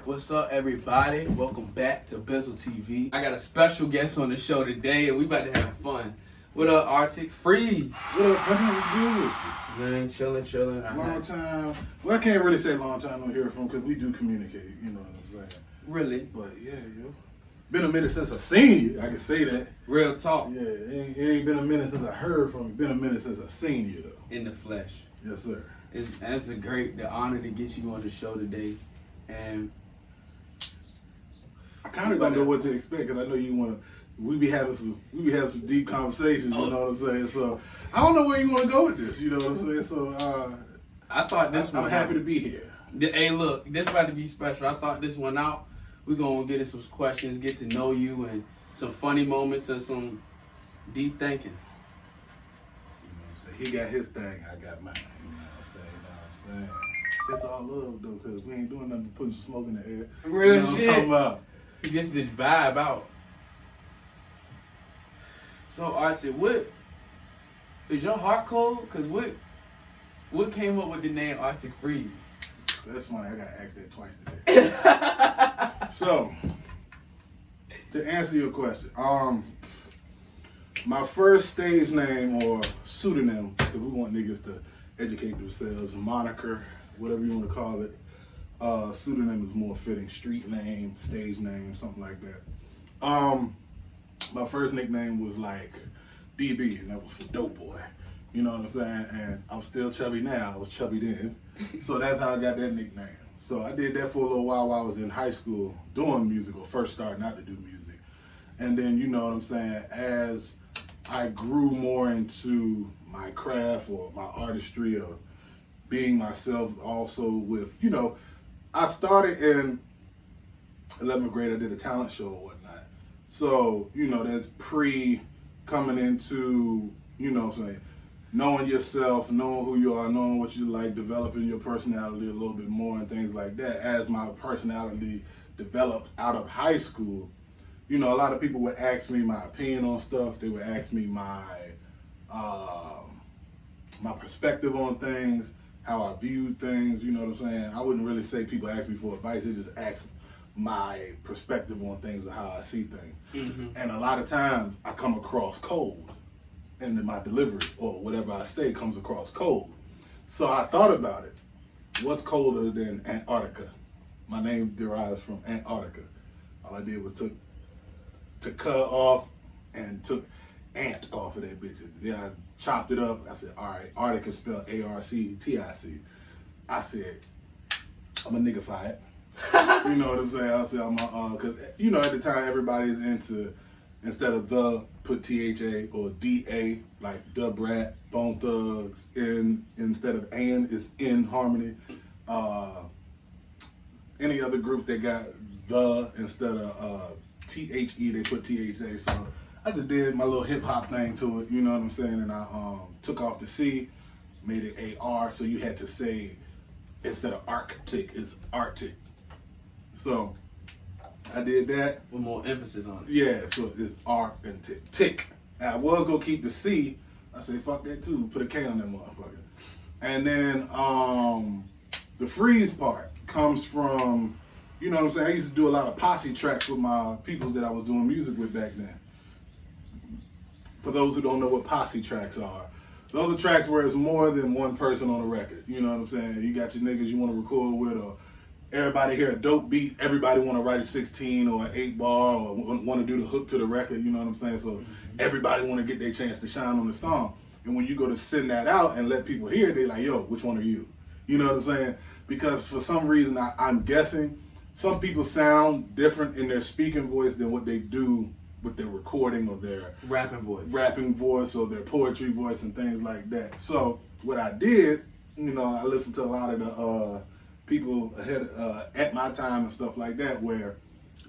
What's up, everybody? Welcome back to Bzzltv. I got a special guest on the show today, and we about to have fun. What up, ArtikPhreeze? What up, buddy? What's good with you? Man, chilling. Long time. Well, I can't really say long time on here from because we do communicate. You know what I'm saying? Really? But yeah, yo, been a minute since I seen you. I can say that. Real talk. Yeah, it ain't been a minute since I heard from you. Been a minute since I've seen you though. In the flesh. Yes, sir. It's the honor to get you on the show today, and I kind of don't know what to expect because I know you want to. We be having some deep conversations. You know what I'm saying? So I don't know where you want to go with this. You know what I'm saying? So I thought this one. I'm happy to be here. Hey, look, this about to be special. I thought this one out. We're gonna get in some questions, get to know you, and some funny moments and some deep thinking. You know what I'm saying? He got his thing, I got mine. You know what I'm saying? It's all love though, because we ain't doing nothing but putting some smoke in the air. Real you know shit. What I'm talking about? He gets the vibe out. So, Artie, what is your heart cold? Cause what came up with the name ArtikPhreeze? That's funny. I got asked that twice today. So, to answer your question, my first stage name or pseudonym, because we want niggas to educate themselves, moniker, whatever you want to call it. Pseudonym is more fitting. Street name, stage name, something like that. My first nickname was like DB, and that was for Dope Boy. You know what I'm saying? And I'm still chubby now. I was chubby then. So that's how I got that nickname. So I did that for a little while I was in high school doing music, or first starting out to do music. And then, you know what I'm saying, as I grew more into my craft or my artistry or being myself also with, you know, I started in 11th grade, I did a talent show or whatnot. So, you know, that's coming into, you know what I'm saying, knowing yourself, knowing who you are, knowing what you like, developing your personality a little bit more and things like that. As my personality developed out of high school, you know, a lot of people would ask me my opinion on stuff. They would ask me my perspective on things, how I viewed things, you know what I'm saying? I wouldn't really say people ask me for advice. They just ask my perspective on things or how I see things. Mm-hmm. And a lot of times I come across cold. And then my delivery or whatever I say comes across cold. So I thought about it. What's colder than Antarctica? My name derives from Antarctica. All I did was took cut off and took ant off of that bitch. Then I chopped it up. I said, all right, Arctic is spelled ARCTIC. I said, I'm a niggify it. You know what I'm saying? I said, because, you know, at the time everybody's into, instead of the, put THA or DA, like Dub Rat, Bone Thugs, instead of and, it's in harmony. Any other group that got the instead of THE, they put THA. So I just did my little hip hop thing to it, you know what I'm saying? And I took off the C, made it AR, so you had to say, instead of Arctic, it's Arctic. So I did that. With more emphasis on it. Yeah, so it's R and tick. And I was gonna keep the C. I said, fuck that too. Put a K on that motherfucker. And then the freeze part comes from, you know what I'm saying? I used to do a lot of posse tracks with my people that I was doing music with back then. For those who don't know what posse tracks are, those are tracks where it's more than one person on a record. You know what I'm saying? You got your niggas you want to record with, or everybody hear a dope beat, everybody want to write a 16 or an 8 bar or want to do the hook to the record, you know what I'm saying? So everybody want to get their chance to shine on the song. And when you go to send that out and let people hear it, they like, yo, which one are you? You know what I'm saying? Because for some reason, I'm guessing, some people sound different in their speaking voice than what they do with their recording or their rapping voice or their poetry voice and things like that. So what I did, you know, I listened to a lot of the people ahead at my time and stuff like that, where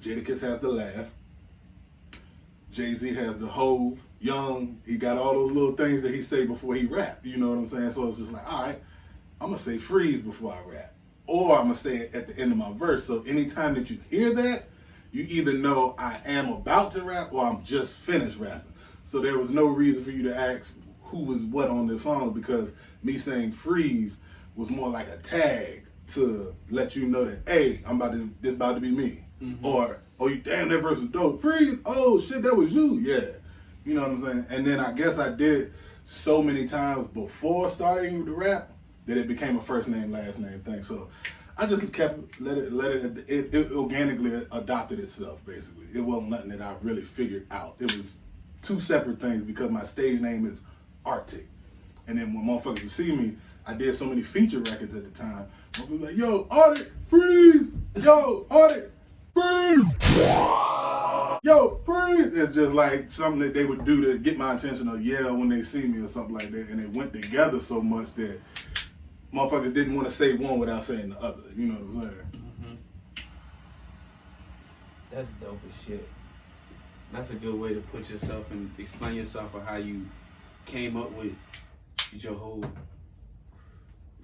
Jadakiss has the laugh, Jay-Z has the hove, Young, he got all those little things that he say before he rap, you know what I'm saying? So it's just like, all right, I'm gonna say freeze before I rap, or I'm gonna say it at the end of my verse. So anytime that you hear that, you either know I am about to rap or I'm just finished rapping. So there was no reason for you to ask who was what on this song, because me saying freeze was more like a tag to let you know that, hey, this about to be me. Or, oh, you damn, that verse was dope. Freeze, oh shit, that was you. Yeah. You know what I'm saying? And then I guess I did it so many times before starting the rap that it became a first name, last name thing. So I just kept, it organically adopted itself, basically. It wasn't nothing that I really figured out. It was two separate things because my stage name is Artik. And then when motherfuckers would see me, I did so many feature records at the time. Motherfuckers would be like, yo, ArtikPhreeze! Yo, ArtikPhreeze! Yo, freeze! It's just like something that they would do to get my attention or yell when they see me or something like that. And it went together so much that motherfuckers didn't want to say one without saying the other. You know what I'm saying? That's dope as shit. That's a good way to put yourself and explain yourself or how you came up with your whole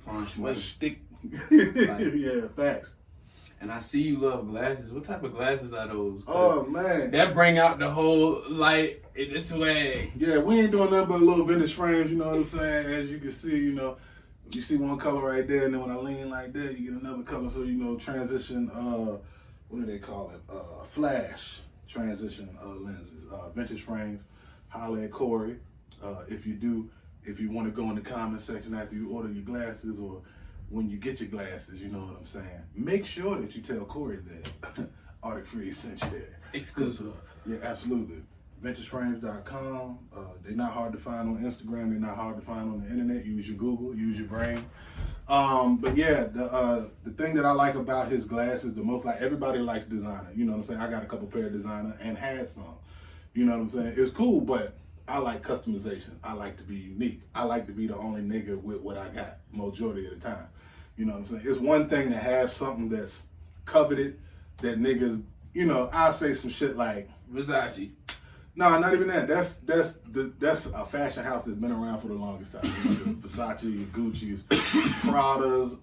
feng shui. Stick. Like, yeah, facts. And I see you love glasses. What type of glasses are those? Oh, man. That bring out the whole, like, in this way. Yeah, we ain't doing nothing but little vintage frames, you know what I'm saying? As you can see, you know, you see one color right there, and then when I lean like that, you get another color. So, you know, transition, what do they call it? Flash transition lenses. Vintage frames, holla at Corey. If you want to go in the comment section after you order your glasses or when you get your glasses, you know what I'm saying? Make sure that you tell Corey that ArtikPhreeze sent you there. Exclusive. Yeah, absolutely. VintageFrames.com. They're not hard to find on Instagram. They're not hard to find on the internet. Use your Google. Use your brain. But yeah, the thing that I like about his glasses the most, like everybody likes designer. You know what I'm saying? I got a couple pair of designer and had some. You know what I'm saying? It's cool, but I like customization. I like to be unique. I like to be the only nigga with what I got majority of the time. You know what I'm saying? It's one thing to have something that's coveted that niggas, you know, I'll say some shit like Versace. No, not even that. That's a fashion house that's been around for the longest time. You know, Versace, Gucci's, Prada's,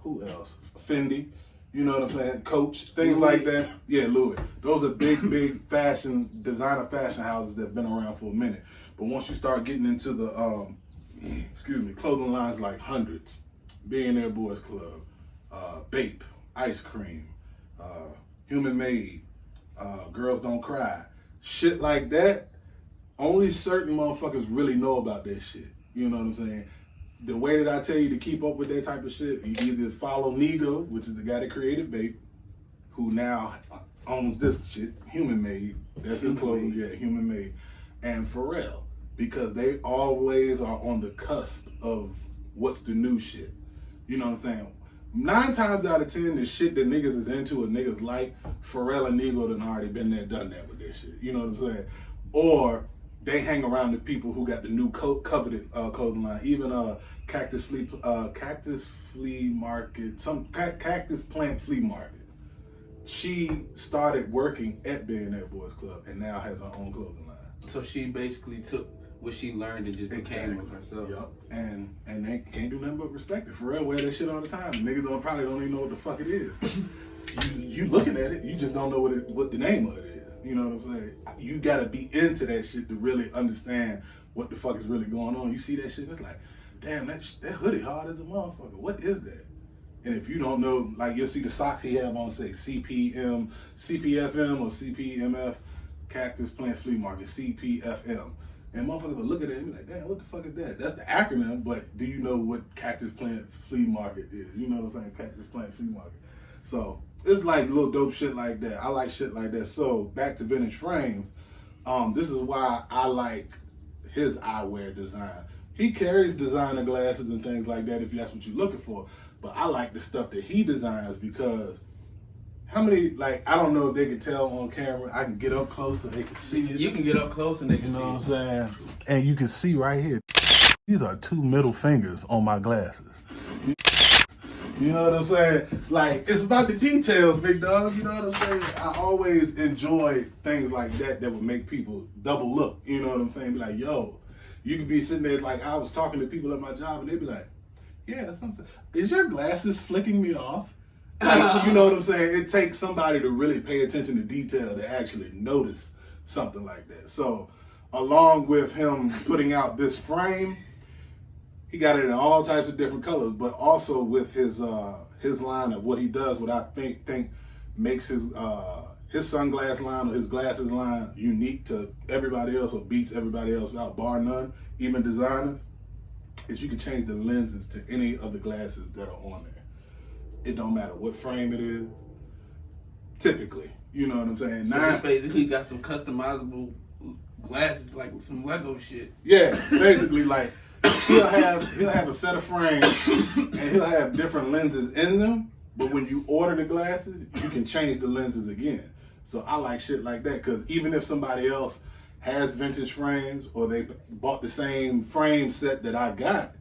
who else? Fendi. You know what I'm saying? Coach, things Louis. like that. Yeah, Louis. Those are big designer fashion houses that've been around for a minute. But once you start getting into the clothing lines like Hundreds, Billionaire Boys Club, Bape, Ice Cream, Human Made, Girls Don't Cry, shit like that, only certain motherfuckers really know about that shit. You know what I'm saying? The way that I tell you to keep up with that type of shit, you either follow Nego, which is the guy that created Bape, who now owns this shit, Human Made. That's his clothing, yeah, Human Made. And Pharrell, because they always are on the cusp of what's the new shit. You know what I'm saying? 9 times out of 10, the shit that niggas is into or niggas like, Pharrell and Nego done already been there, done that with their shit. You know what I'm saying? Or they hang around the people who got the new coveted clothing line. Even Cactus Flea Market, Cactus Plant Flea Market. She started working at Billionaire Boys Club and now has her own clothing line. So she basically took what she learned and just became with herself. Yep. And they can't do nothing but respect it. Pharrell wear that shit all the time. Niggas probably don't even know what the fuck it is. you looking at it, you just don't know what the name of it is. You know what I'm saying? You gotta be into that shit to really understand what the fuck is really going on. You see that shit, it's like, damn, that hoodie hard as a motherfucker. What is that? And if you don't know, like you'll see the socks he have on say CPFM or CPMF, Cactus Plant Flea Market, CPFM. And motherfuckers will look at it and be like, damn, what the fuck is that? That's the acronym, but do you know what Cactus Plant Flea Market is? You know what I'm saying? Cactus Plant Flea Market. So it's like little dope shit like that. I like shit like that. So back to Vintage Frames. This is why I like his eyewear design. He carries designer glasses and things like that if that's what you're looking for. But I like the stuff that he designs because how many, like, I don't know if they can tell on camera. I can get up close so they can see it. You can get up close and they can see it. You know what I'm saying? And you can see right here. These are 2 middle fingers on my glasses. You know what I'm saying? Like, it's about the details, big dog. You know what I'm saying? I always enjoy things like that would make people double look. You know what I'm saying? Be like, yo, you could be sitting there, like, I was talking to people at my job, and they'd be like, yeah, something. Is your glasses flicking me off? Like, you know what I'm saying? It takes somebody to really pay attention to detail to actually notice something like that. So, along with him putting out this frame, he got it in all types of different colors, but also with his line of what he does, what I think makes his sunglass line or his glasses line unique to everybody else or beats everybody else out, bar none, even designers, is you can change the lenses to any of the glasses that are on there. It don't matter what frame it is, typically. You know what I'm saying? So he basically got some customizable glasses, like with some Lego shit. Yeah, basically, like he'll have a set of frames and he'll have different lenses in them. But when you order the glasses, you can change the lenses again. So I like shit like that because even if somebody else has vintage frames or they bought the same frame set that I got,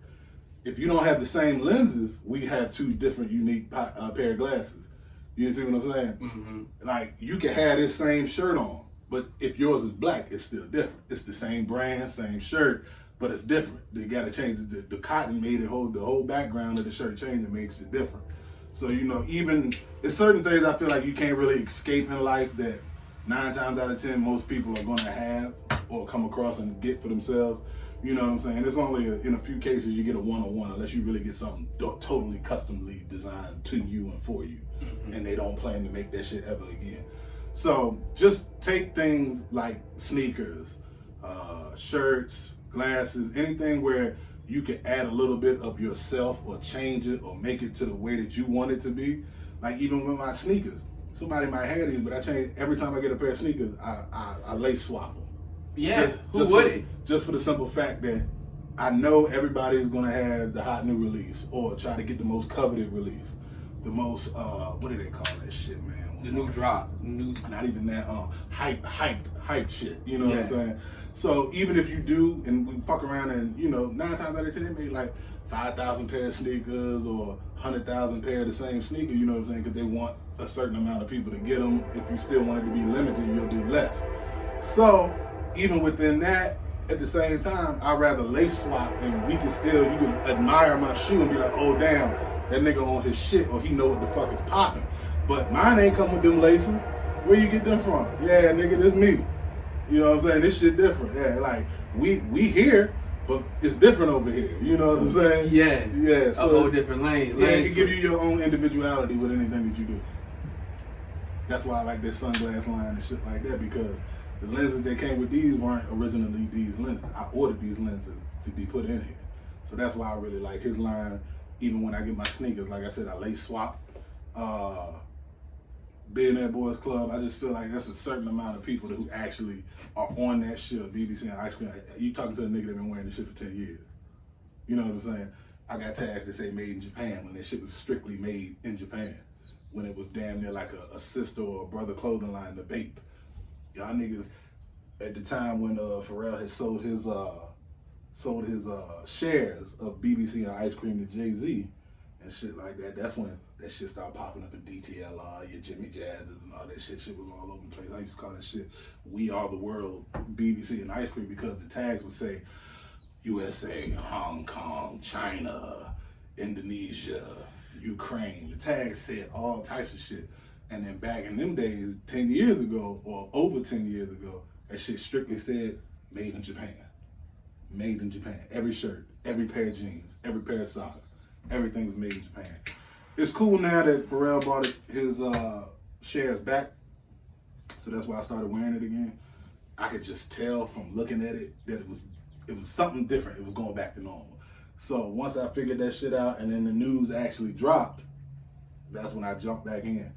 if you don't have the same lenses, we have two different unique pair of glasses. You see what I'm saying? Mm-hmm. Like you can have this same shirt on, but if yours is black, it's still different. It's the same brand, same shirt, but it's different. They got to change the cotton made it hold the whole background of the shirt change and makes it different. So, you know, even there's certain things I feel like you can't really escape in life that 9 times out of 10 most people are going to have or come across and get for themselves. You know what I'm saying? It's only in a few cases you get a one-on-one unless you really get something totally customly designed to you and for you. Mm-hmm. And they don't plan to make that shit ever again. So just take things like sneakers, shirts, glasses, anything where you can add a little bit of yourself or change it or make it to the way that you want it to be. Like even with my sneakers, somebody might have these, but I change every time I get a pair of sneakers, I lace swap them. Yeah, who wouldn't? Just for the simple fact that I know everybody is gonna have the hot new release or try to get the most coveted release, the most what do they call that shit, man? The new drop, not even that hyped shit. You know what I'm saying? So even if you do, and we fuck around and, you know, 9 times out of 10 they make like 5,000 pair of sneakers or 100,000 pair of the same sneaker, you know what I'm saying? Because they want a certain amount of people to get them. If you still want it to be limited, you'll do less. So even within that, at the same time, I'd rather lace swap and you can admire my shoe and be like, oh damn, that nigga on his shit or he know what the fuck is popping. But mine ain't come with them laces. Where you get them from? Yeah, nigga, this me. You know what I'm saying? This shit different. Yeah, like we here, but it's different over here. You know what I'm saying? Yeah. Yeah. So, a whole different lane. Yeah, it can give you your own individuality with anything that you do. That's why I like this sunglass line and shit like that, because the lenses that came with these weren't originally these lenses. I ordered these lenses to be put in here. So that's why I really like his line. Even when I get my sneakers, like I said, I lace swap. Billionaire Boys Club, I just feel like that's a certain amount of people who actually are on that shit, BBC and ice cream. You talking to a nigga that been wearing this shit for 10 years. You know what I'm saying? I got tags that say made in Japan when that shit was strictly made in Japan. When it was damn near like a sister or a brother clothing line, the Bape. Y'all niggas, at the time when Pharrell had sold his shares of BBC and ice cream to Jay-Z and shit like that, that's when that shit started popping up in DTLR, your Jimmy Jazzes and all that shit. Shit was all over the place. I used to call that shit We Are the World BBC and ice cream because the tags would say USA, Hong Kong, China, Indonesia, Ukraine. The tags said all types of shit. And then back in them days, 10 years ago, or over 10 years ago, that shit strictly said made in Japan. Made in Japan. Every shirt, every pair of jeans, every pair of socks, everything was made in Japan. It's cool now that Pharrell bought his shares back, so that's why I started wearing it again. I could just tell from looking at it that it was something different. It was going back to normal. So once I figured that shit out and then the news actually dropped, that's when I jumped back in.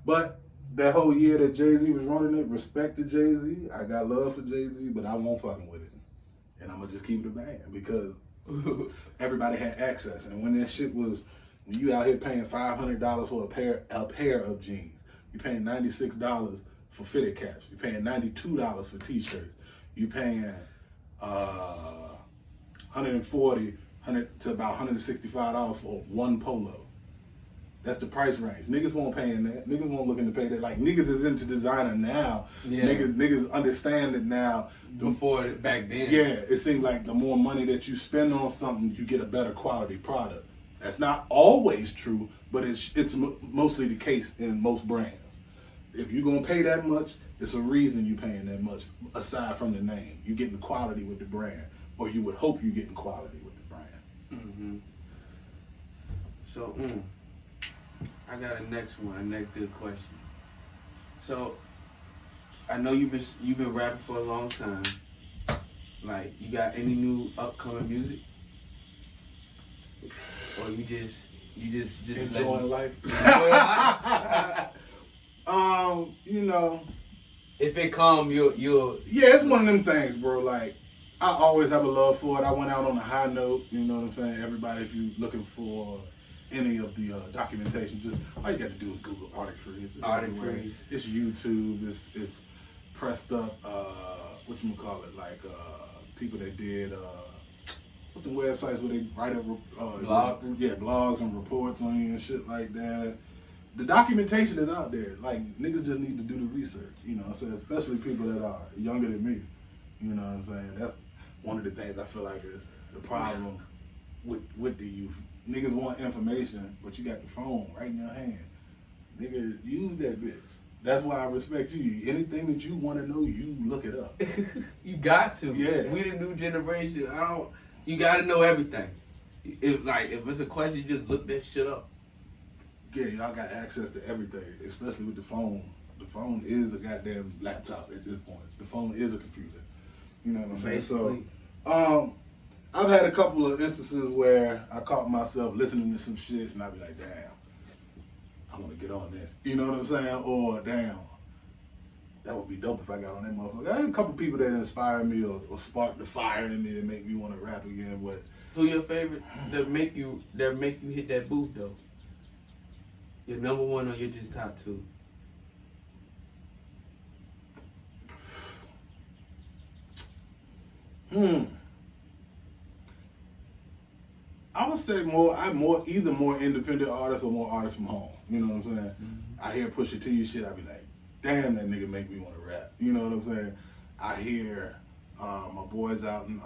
But that whole year that Jay-Z was running it, respect to Jay-Z. I got love for Jay-Z, but I won't fucking with it. And I'm going to just keep it a band because everybody had access. And when that shit was, when you out here paying $500 for a pair of jeans, you're paying $96 for fitted caps, you're paying $92 for t-shirts, you're paying $140 to about $165 for one polo. That's the price range. Niggas won't paying that. Niggas won't looking to pay that. Like niggas is into designer now. Yeah. Niggas understand it now. Before back then. Yeah, it seems like the more money that you spend on something, you get a better quality product. That's not always true, but it's mostly the case in most brands. If you're gonna pay that much, it's a reason you're paying that much. Aside from the name, you're getting quality with the brand, or you would hope you're getting quality with the brand. Mm-hmm. So, I got a next good question. So, I know you've been rapping for a long time. Like, you got any new upcoming music? Or you just enjoying life. You know, if it come, you'll. Yeah, it's one of them things, bro. Like, I always have a love for it. I went out on a high note. You know what I'm saying? Everybody, if you're looking for any of the documentation, just all you got to do is Google ArtikPhreeze. ArtikPhreeze. It's YouTube. It's pressed up. Whatchamacallit, like people that did what's the websites where they write up blogs? Blogs and reports on you and shit like that. The documentation is out there. Like, niggas just need to do the research, you know what I'm saying? Especially people that are younger than me. You know what I'm saying? That's one of the things I feel like is the problem with the youth. Niggas want information, but you got the phone right in your hand. Nigga, use that bitch. That's why I respect you. Anything that you want to know, you look it up. You got to. Yeah. We the new generation. You got to know everything. If it's a question, you just look that shit up. Yeah, y'all got access to everything, especially with the phone. The phone is a goddamn laptop at this point. The phone is a computer. You know what I'm saying? Basically. So, I've had a couple of instances where I caught myself listening to some shit and I'd be like, damn, I want to get on there. You know what I'm saying? Or, damn, that would be dope if I got on that motherfucker. I had a couple people that inspired me or sparked the fire in me to make me want to rap again. But who your favorite that make you hit that booth though? Your number one or your just top two? I would say either more independent artists or more artists from home. You know what I'm saying? Mm-hmm. I hear Pusha T shit, I be like, damn, that nigga make me want to rap. You know what I'm saying? I hear my boys out in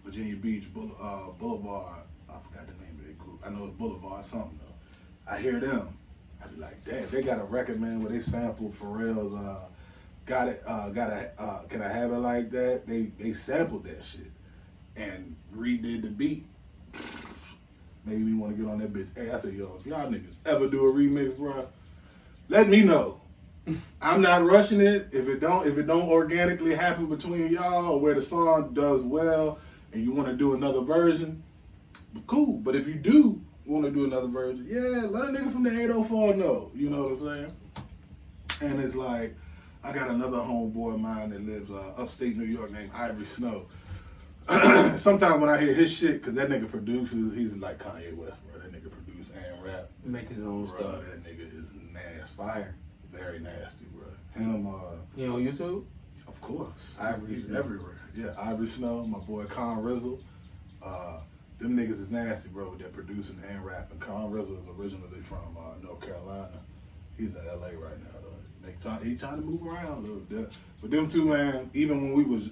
Virginia Beach, Boulevard. I forgot the name of their group. I know it's Boulevard something though. I hear them. I be like, damn, they got a record, man, where they sampled Pharrell's Can I Have It Like That? They sampled that shit and redid the beat. Made me want to get on that bitch. Hey, I said, yo, if y'all niggas ever do a remix, bro, let me know. I'm not rushing it. If it don't organically happen between y'all, or where the song does well, and you want to do another version, cool. But if you do want to do another version, yeah, let a nigga from the 804 know. You know what I'm saying? And it's like, I got another homeboy of mine that lives upstate New York named Ivory Snow. Sometimes when I hear his shit, because that nigga produces, he's like Kanye West, bro. That nigga produce and rap. Make his own bro, stuff. That nigga is nasty. Fire. Very nasty, bro. Him, he on YouTube? Of course. He's everywhere. Yeah, Ivory Snow, my boy Con Rizzle. Them niggas is nasty, bro, with that producing and rapping. Con Rizzle is originally from North Carolina. He's in LA right now, though. He trying to move around a little bit. But them two, man, even when we was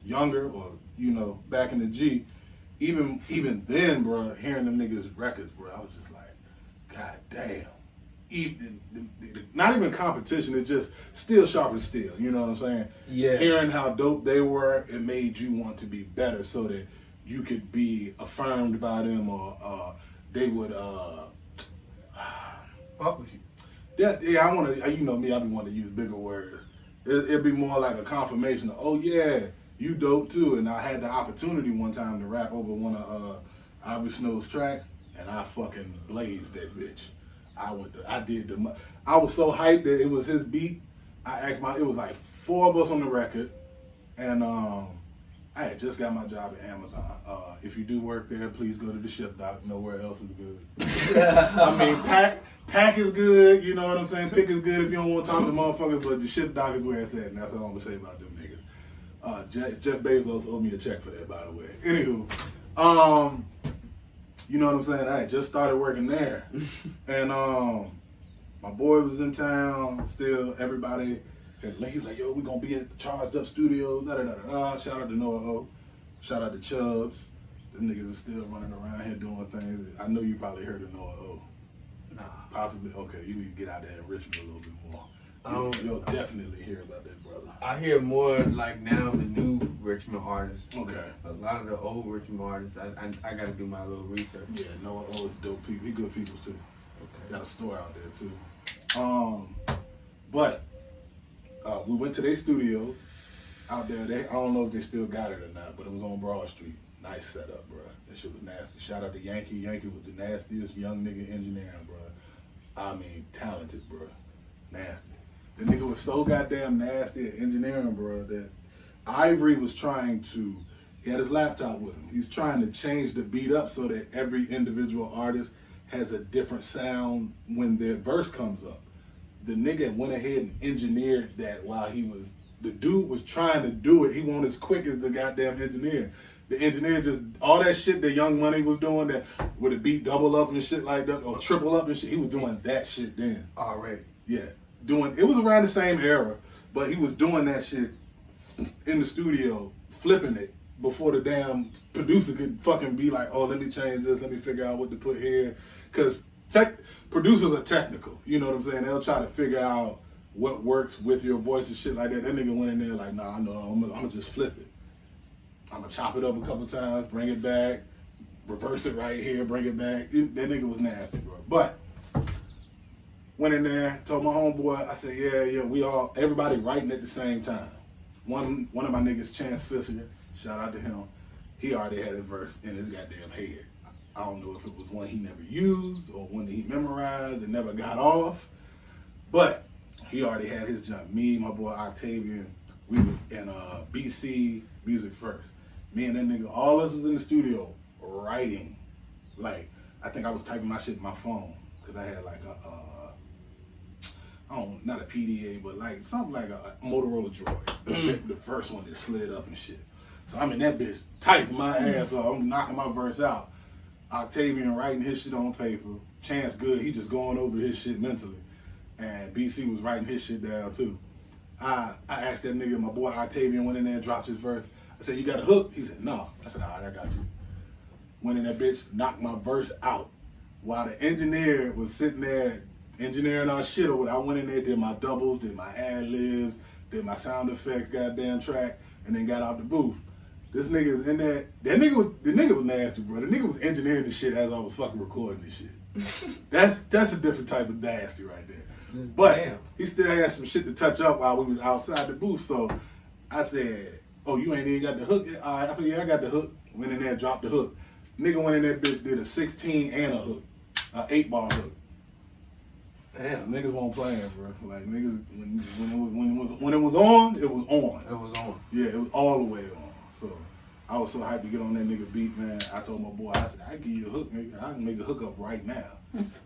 younger, or, you know, back in the G, even then, bro, hearing them niggas' records, bro, I was just like, God damn. Not even competition, it's just still sharp as steel, you know what I'm saying? Yeah. Hearing how dope they were, it made you want to be better so that you could be affirmed by them, or they would fuck with you. Yeah, I want to, you know me, I be wanting to use bigger words. It'd be more like a confirmation of, oh yeah, you dope too. And I had the opportunity one time to rap over one of Ivory Snow's tracks, and I fucking blazed that bitch. I was so hyped that it was his beat. It was like 4 of us on the record, and I had just got my job at Amazon. If you do work there, please go to the ship dock. Nowhere else is good. I mean, pack is good, you know what I'm saying? Pick is good if you don't want to talk to motherfuckers, but the ship dock is where it's at, and that's all I'm going to say about them niggas. Jeff Bezos owed me a check for that, by the way. Anywho, you know what I'm saying? I had just started working there, and my boy was in town. Still, everybody, he's like, yo, we going to be at the Charged Up Studios, da-da-da-da-da. Shout out to Noah O. Shout out to Chubbs. Them niggas are still running around here doing things. I know you probably heard of Noah O. Nah. Possibly. Okay, you need to get out there in Richmond a little bit more. You'll definitely hear about that brother. I hear more like now the new Richmond artists. Okay. A lot of the old Richmond artists, I got to do my little research. Yeah, Noah O is dope people. He good people too. Okay. Got a store out there too. But we went to their studio out there. I don't know if they still got it or not, but it was on Broad Street. Nice setup, bro. That shit was nasty. Shout out to Yankee. Yankee was the nastiest young nigga engineering, bro. I mean, talented, bro. Nasty. The nigga was so goddamn nasty at engineering, bro, that Ivory was trying to, he had his laptop with him. He's trying to change the beat up so that every individual artist has a different sound when their verse comes up. The nigga went ahead and engineered that while the dude was trying to do it. He wasn't as quick as the goddamn engineer. The engineer just, all that shit that Young Money was doing, that with a beat double up and shit like that, or triple up and shit, he was doing that shit then. Already. Yeah. It was around the same era, but he was doing that shit in the studio, flipping it before the damn producer could fucking be like, oh, let me change this, let me figure out what to put here. Because producers are technical, you know what I'm saying? They'll try to figure out what works with your voice and shit like that. That nigga went in there like, nah, no, I'm gonna just flip it. I'm gonna chop it up a couple times, bring it back, reverse it right here, bring it back. That nigga was nasty, bro. But went in there, told my homeboy, I said, yeah, everybody writing at the same time. One of my niggas, Chance Fisher, shout out to him, he already had his verse in his goddamn head. I don't know if it was one he never used or one that he memorized and never got off, but he already had his jump. Me, my boy Octavian, we were in BC Music First. Me and that nigga, all of us was in the studio writing. Like, I think I was typing my shit in my phone because I had like not a PDA, but like something like a Motorola Droid. The first one that slid up and shit. So I'm in that bitch typing my ass off. I'm knocking my verse out. Octavian writing his shit on paper. Chance good, he just going over his shit mentally. And BC was writing his shit down too. I asked that nigga, my boy Octavian went in there and dropped his verse. I said, you got a hook? He said, no. I said, all right, I got you. Went in that bitch, knocked my verse out. While the engineer was sitting there engineering our shit, or I went in there, did my doubles, did my ad-libs, did my sound effects, goddamn track, and then got out the booth. This nigga is in there. The nigga was nasty, bro. The nigga was engineering the shit as I was fucking recording this shit. That's a different type of nasty right there. But he still had some shit to touch up while we was outside the booth. So I said, oh, you ain't even got the hook yet? All right. I said, yeah, I got the hook. Went in there, dropped the hook. Nigga went in that bitch, did a 16 and a hook. An 8-bar hook. Damn. Niggas won't play it, bro. Like, niggas, when it was on, it was on. It was on. Yeah, it was all the way on. So I was so hyped to get on that nigga beat, man. I told my boy, I said, I give you a hook, nigga. I can make a hookup right now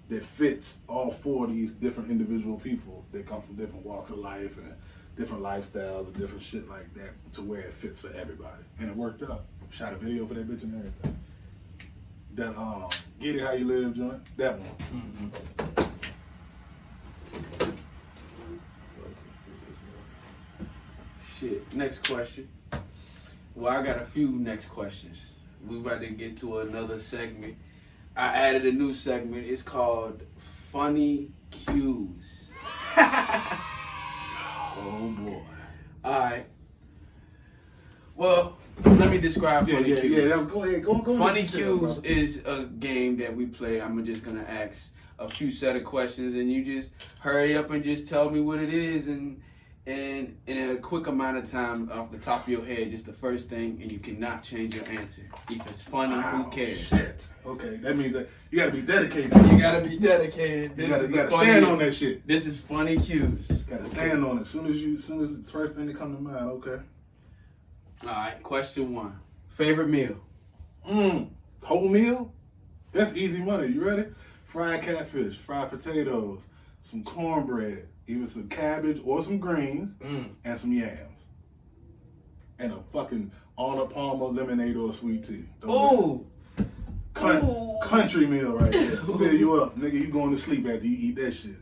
that fits all 4 of these different individual people that come from different walks of life and different lifestyles and different shit like that to where it fits for everybody. And it worked out. Shot a video for that bitch and everything. That Get It How You Live joint, that one. Shit, next question. Well, I got a few next questions. We about to get to another segment. I added a new segment. It's called Funny Cues. Oh boy. Alright. Well, let me describe Funny Cues. Yeah, go ahead. Go Funny ahead. Cues is a game that we play. I'm just gonna ask a few set of questions and you just hurry up and just tell me what it is and in a quick amount of time off the top of your head, just the first thing, and you cannot change your answer. If it's funny, who cares? Shit. Okay, that means that you gotta be dedicated. You gotta be dedicated. You gotta stand on that shit. This is Funny Cues. Gotta stand on it. Soon as the first thing that come to mind, okay. Alright, question 1. Favorite meal? Whole meal? That's easy money. You ready? Fried catfish, fried potatoes, some cornbread, even some cabbage or some greens, and some yams. And a fucking Arnold Palmer lemonade or a sweet tea. Ooh! Country meal right there. Fill you up. Nigga, you going to sleep after you eat that shit.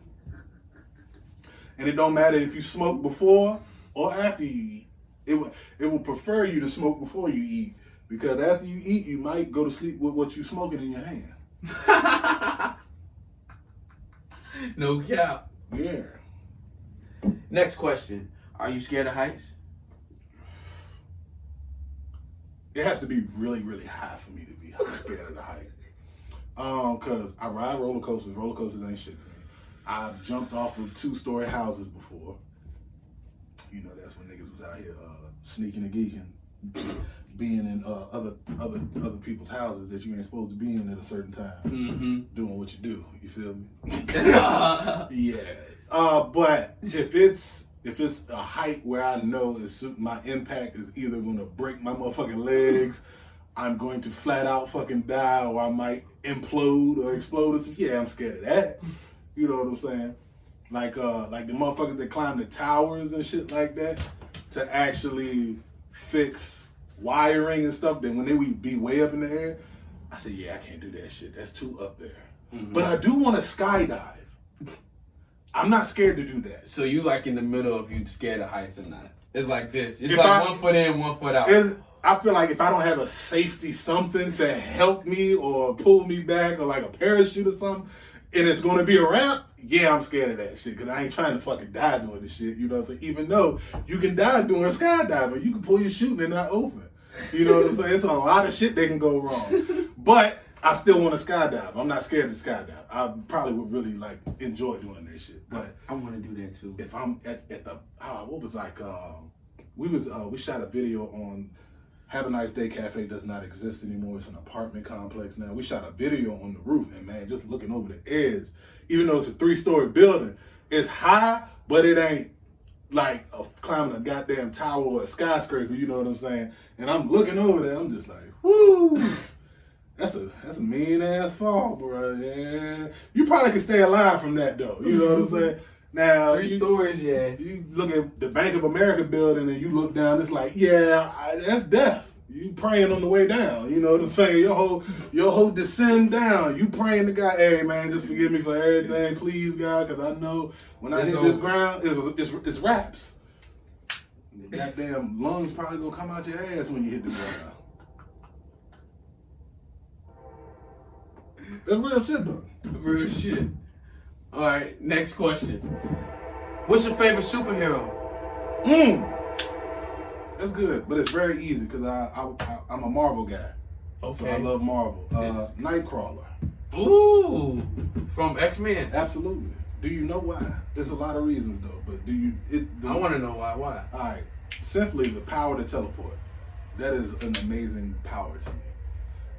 And it don't matter if you smoke before or after you eat. It will prefer you to smoke before you eat. Because after you eat, you might go to sleep with what you smoking in your hand. No cap. Yeah. Next question. Are you scared of heights? It has to be really, really high for me to be scared of the height. Cause I ride roller coasters. Roller coasters ain't shit for me. I've jumped off of 2-story houses before. You know, that's when niggas was out here sneaking and geeking, being in other people's houses that you ain't supposed to be in at a certain time, doing what you do. You feel me? Yeah. But if it's a height where I know my impact is either gonna break my motherfucking legs, I'm going to flat out fucking die, or I might implode or explode or something, yeah, I'm scared of that. You know what I'm saying? Like the motherfuckers that climb the towers and shit like that to actually fix wiring and stuff, that when they would be way up in the air, I said, yeah, I can't do that shit. That's too up there. But I do want to skydive. I'm not scared to do that. So you like in the middle of you scared of heights or not? It's like this. It's like 1 foot in, 1 foot out. I feel like if I don't have a safety something to help me or pull me back, or like a parachute or something, and it's going to be a wrap, yeah, I'm scared of that shit, because I ain't trying to fucking die doing this shit. You know what I'm saying? Even though you can die doing a skydiving, you can pull your chute and they're not open. You know what I'm saying? It's a lot of shit that can go wrong. But I still want to skydive. I'm not scared to skydive. I probably would really like enjoy doing that shit. But I want to do that too. If I'm at the what was like we shot a video on Have a Nice Day Cafe does not exist anymore. It's an apartment complex now. We shot a video on the roof, and man, just looking over the edge, even though it's a 3-story building, it's high, but it ain't like climbing a goddamn tower or a skyscraper, you know what I'm saying? And I'm looking over there, I'm just like, whoo, that's a mean ass fall, bro. Yeah, you probably could stay alive from that though. You know what I'm saying? Now, 3 stories, yeah. You look at the Bank of America building and you look down, it's like, yeah, that's death. You praying on the way down, you know what I'm saying? Your whole descend down. You praying to God, hey man, just forgive me for everything, please God, because I know when I hit this ground, it's raps. The goddamn lungs probably gonna come out your ass when you hit the ground. That's real shit though. Real shit. All right, next question. What's your favorite superhero? That's good, but it's very easy because I'm a Marvel guy. Okay. So I love Marvel. Nightcrawler. Ooh, from X-Men. Absolutely. Do you know why? There's a lot of reasons though, but I want to know why. Why? All right. Simply the power to teleport. That is an amazing power to me.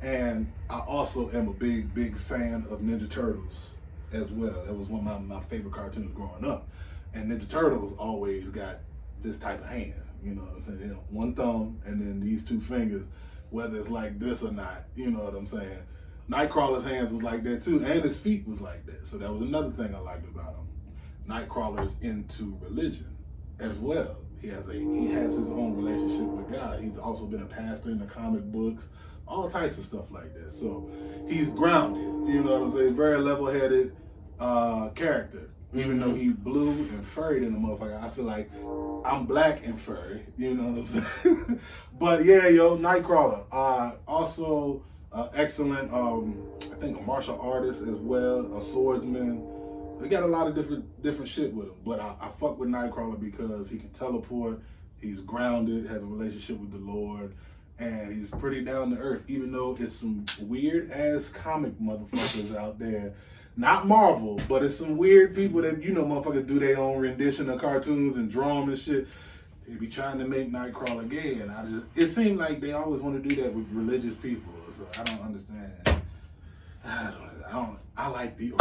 And I also am a big fan of Ninja Turtles as well. That was one of my favorite cartoons growing up. And Ninja Turtles always got this type of hand. You know what I'm saying? They know, one thumb and then these 2 fingers, whether it's like this or not. You know what I'm saying? Nightcrawler's hands was like that too, and his feet was like that. So that was another thing I liked about him. Nightcrawler's into religion as well. He has his own relationship with God. He's also been a pastor in the comic books, all types of stuff like that. So he's grounded. You know what I'm saying? Very level-headed character. Even though he blue and furry in the motherfucker, I feel like I'm black and furry. You know what I'm saying? But yeah, Nightcrawler. Also excellent, I think a martial artist as well, a swordsman. They got a lot of different shit with him. But I fuck with Nightcrawler because he can teleport, he's grounded, has a relationship with the Lord, and he's pretty down to earth, even though it's some weird ass comic motherfuckers out there. Not Marvel, but it's some weird people that, you know, motherfuckers do their own rendition of cartoons and draw them and shit. They be trying to make Nightcrawler gay, and it seems like they always want to do that with religious people. So I don't understand. I like the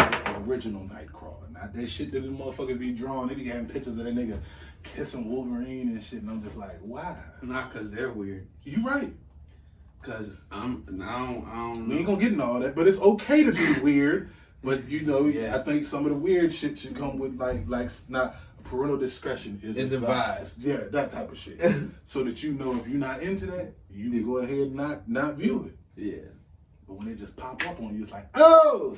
original Nightcrawler. Not that shit that the motherfuckers be drawing. They be having pictures of that nigga kissing Wolverine and shit, and I'm just like, why? Not because they're weird. You right. Because I don't know. We ain't gonna get into all that, but it's okay to be weird. But you know, yeah. I think some of the weird shit should come with like not parental discretion is advised. Yeah, that type of shit. So that you know if you're not into that, you can go ahead and not view it. Yeah. But when it just pop up on you, it's like, oh,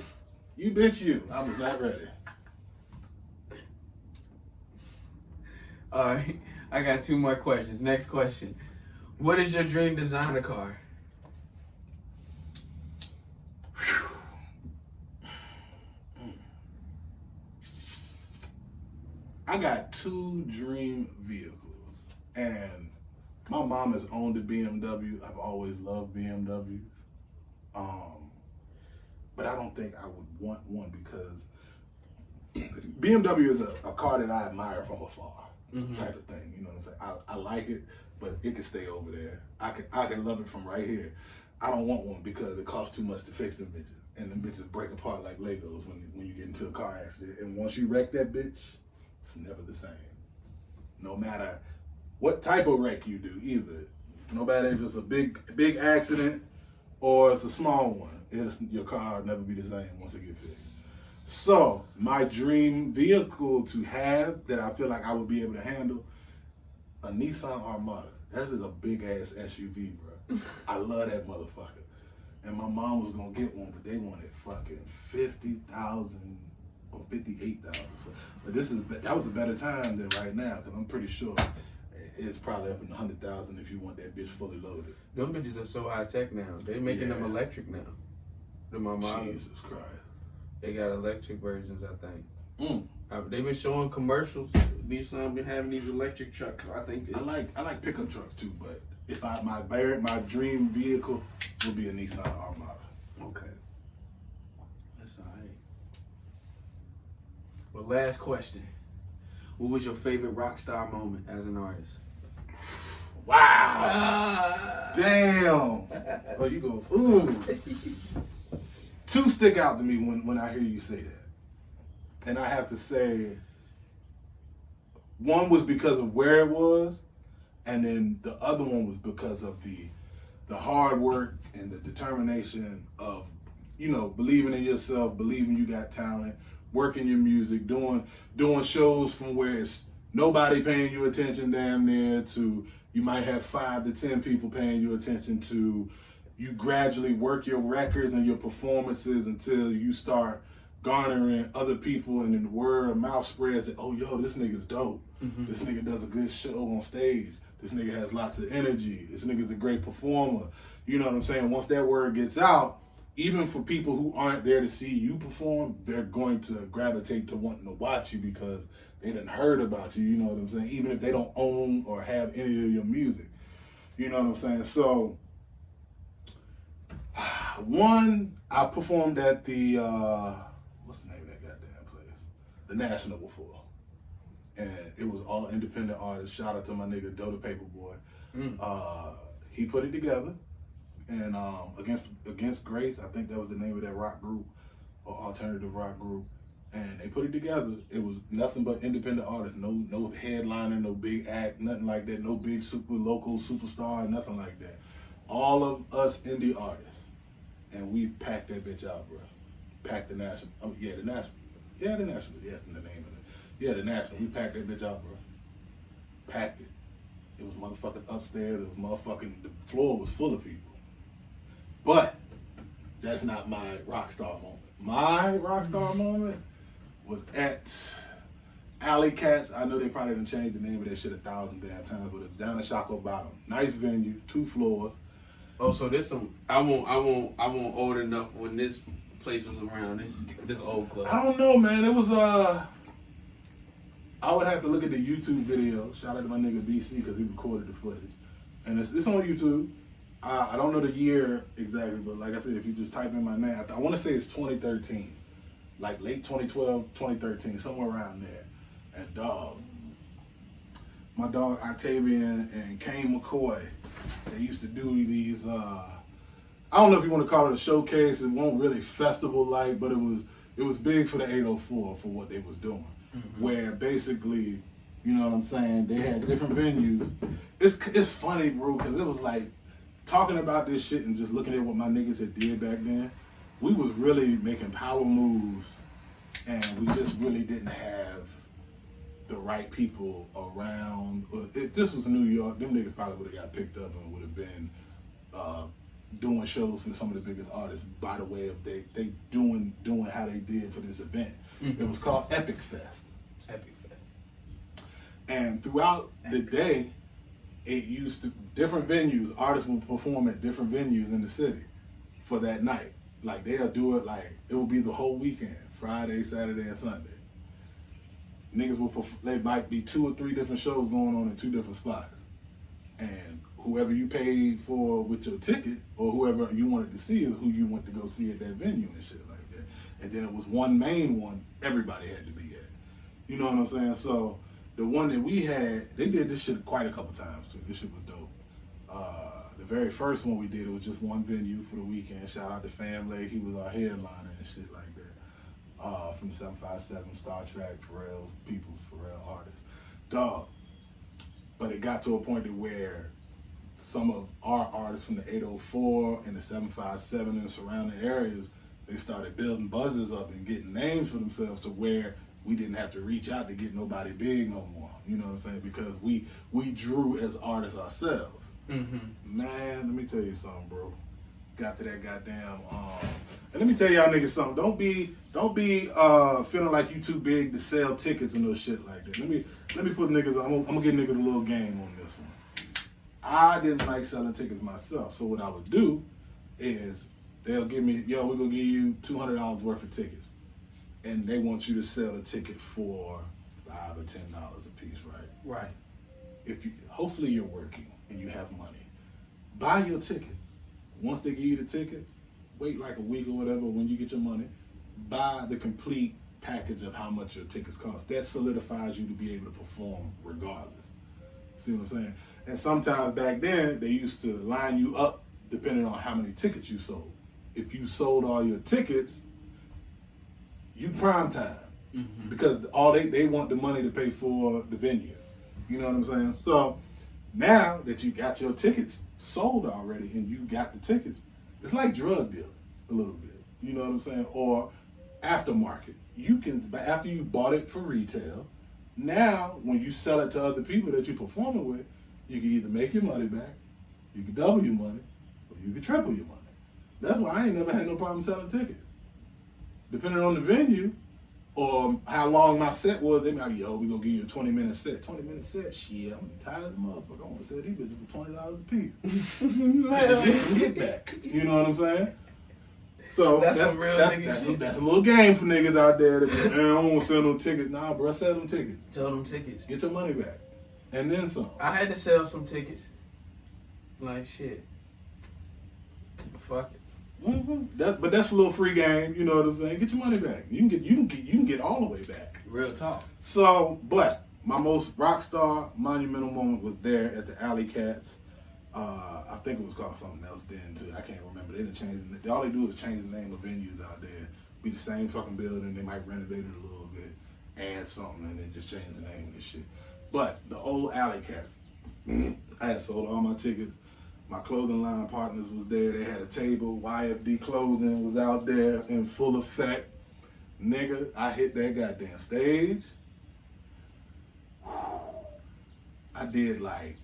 you bitch you. I was not ready. All right, I got 2 more questions. Next question. What is your dream designer car? I got 2 dream vehicles, and my mom has owned a BMW. I've always loved BMWs. But I don't think I would want one because BMW is a car that I admire from afar, type of thing. You know what I'm saying? I like it, but it can stay over there. I can love it from right here. I don't want one because it costs too much to fix them bitches, and them bitches break apart like Legos when you get into a car accident. And once you wreck that bitch, it's never the same. No matter what type of wreck you do, either. No matter if it's a big accident or it's a small one, your car will never be the same once it gets fixed. So my dream vehicle to have that I feel like I would be able to handle, a Nissan Armada. That is a big ass SUV, bro. I love that motherfucker. And my mom was gonna get one, but they wanted fucking 50,000 or 58,000. But that was a better time than right now, because I'm pretty sure it's probably up in 100,000 if you want that bitch fully loaded. Them bitches are so high tech now. They making them electric now. Them Armadas. Jesus Christ. They got electric versions, I think. They've been showing commercials. Nissan been having these electric trucks. I think I like pickup trucks too, but if my dream vehicle would be a Nissan Armada. Okay. That's alright. Well, last question. What was your favorite rock star moment as an artist? Wow. Damn. Oh, you go, ooh. 2 stick out to me when I hear you say that. And I have to say, one was because of where it was, and then the other one was because of the hard work and the determination of, believing in yourself, believing you got talent, working your music, doing shows from where it's nobody paying you attention damn near to you might have 5 to 10 people paying you attention to. You gradually work your records and your performances until you start garnering other people, and then the word of mouth spreads that, oh, yo, this nigga's dope. This nigga does a good show on stage. This nigga has lots of energy. This nigga's a great performer. You know what I'm saying? Once that word gets out, even for people who aren't there to see you perform, they're going to gravitate to wanting to watch you because they done heard about you, you know what I'm saying? Even if they don't own or have any of your music. You know what I'm saying? So, one, I performed at the, what's the name of that goddamn place? The National before. And it was all independent artists. Shout out to my nigga Doda Paperboy. He put it together. And Against Grace, I think that was the name of that rock group or alternative rock group. And they put it together. It was nothing but independent artists. No headliner, no big act, nothing like that. No big super local superstar, nothing like that. All of us indie artists. And we packed that bitch out, bro. Packed the National. Oh, yeah, the National. Yeah, the National. Yes, the name of it. Yeah, the National. We packed that bitch out, bro. Packed it. It was motherfucking upstairs. It was motherfucking, the floor was full of people. But that's not my rock star moment. My rock star moment was at Alley Cats. I know they probably done changed the name of that shit 1,000 damn times, but it's down in Chaco Bottom. Nice venue, 2 floors. Oh, so this some I won't old enough when this place was around. This old club. I don't know, man. It was I would have to look at the YouTube video. Shout out to my nigga BC because he recorded the footage, and it's on YouTube. I don't know the year exactly, but like I said, if you just type in my name, I want to say it's 2013, like late 2012, 2013, somewhere around there. And my dog Octavian and Kane McCoy, they used to do these, I don't know if you want to call it a showcase. It wasn't really festival-like, but it was big for the 804 for what they was doing. Where basically, you know what I'm saying, they had different venues. It's funny, bro, because it was like, talking about this shit and just looking at what my niggas had did back then, we was really making power moves, and we just really didn't have the right people around. If this was New York, them niggas probably would have got picked up and would have been doing shows for some of the biggest artists by the way of they doing how they did for this event. It was called Epic Fest. Epic Fest. And throughout the day, it used to, different venues, artists would perform at different venues in the city for that night. Like they'll do it like, it will be the whole weekend, Friday, Saturday, and Sunday. niggas will they might be 2 or 3 different shows going on in 2 different spots, and whoever you paid for with your ticket or whoever you wanted to see is who you went to go see at that venue and shit like that. And then it was one main one everybody had to be at. You know what I'm saying? So the one that we had, they did this shit quite a couple times too. This shit was dope. The very first one we did, it was just one venue for the weekend. Shout out to Family, he was our headliner and shit like that. From 757, Star Trek, Pharrell's, People's, Pharrell artists. Dog. But it got to a point to where some of our artists from the 804 and the 757 and the surrounding areas, they started building buzzers up and getting names for themselves to where we didn't have to reach out to get nobody big no more. You know what I'm saying? Because we drew as artists ourselves. Mm-hmm. Man, let me tell you something, bro. Got to that goddamn and let me tell y'all niggas something. Don't be feeling like you too big to sell tickets and no shit like that. Let me put niggas. I'm gonna give niggas a little game on this one. I didn't like selling tickets myself, so what I would do is they'll give me, yo, we're gonna give you $200 worth of tickets, and they want you to sell a ticket for $5 or $10 a piece, right? Right. If you, hopefully you're working and you have money, buy your tickets. Once they give you the tickets, wait like a week or whatever. When you get your money, buy the complete package of how much your tickets cost. That solidifies you to be able to perform regardless. See what I'm saying? And sometimes back then, they used to line you up depending on how many tickets you sold. If you sold all your tickets, you prime time. Mm-hmm. Because all they want the money to pay for the venue. You know what I'm saying? So now that you got your tickets sold already and you got the tickets, it's like drug dealing a little bit. You know what I'm saying? Or aftermarket. You can, after you bought it for retail, now when you sell it to other people that you're performing with, you can either make your money back, you can double your money, or you can triple your money. That's why I ain't never had no problem selling tickets. Depending on the venue or how long my set was, they might be, yo, we gonna give you a 20-minute set. 20-minute set? Shit, I'm tired of the motherfucker. I want to sell these bitches for $20 a piece. Get back. You know what I'm saying? So that's a little game for niggas out there that be, I don't want to sell no tickets. Nah, bro, sell them tickets. Sell them tickets. Get your money back. And then some. I had to sell some tickets. Like shit. Fuck it. Mm-hmm. But that's a little free game, you know what I'm saying? Get your money back. You can get all the way back. Real talk. So, but my most rock star monumental moment was there at the Alley Cats. I think it was called something else then too. I can't remember. They didn't change it. All they do is change the name of venues out there. Be the same fucking building. They might renovate it a little bit, add something, and then just change the name of this shit. But the old Alley Cats, I had sold all my tickets. My clothing line partners was there. They had a table. YFD clothing was out there in full effect. Nigga, I hit that goddamn stage. I did like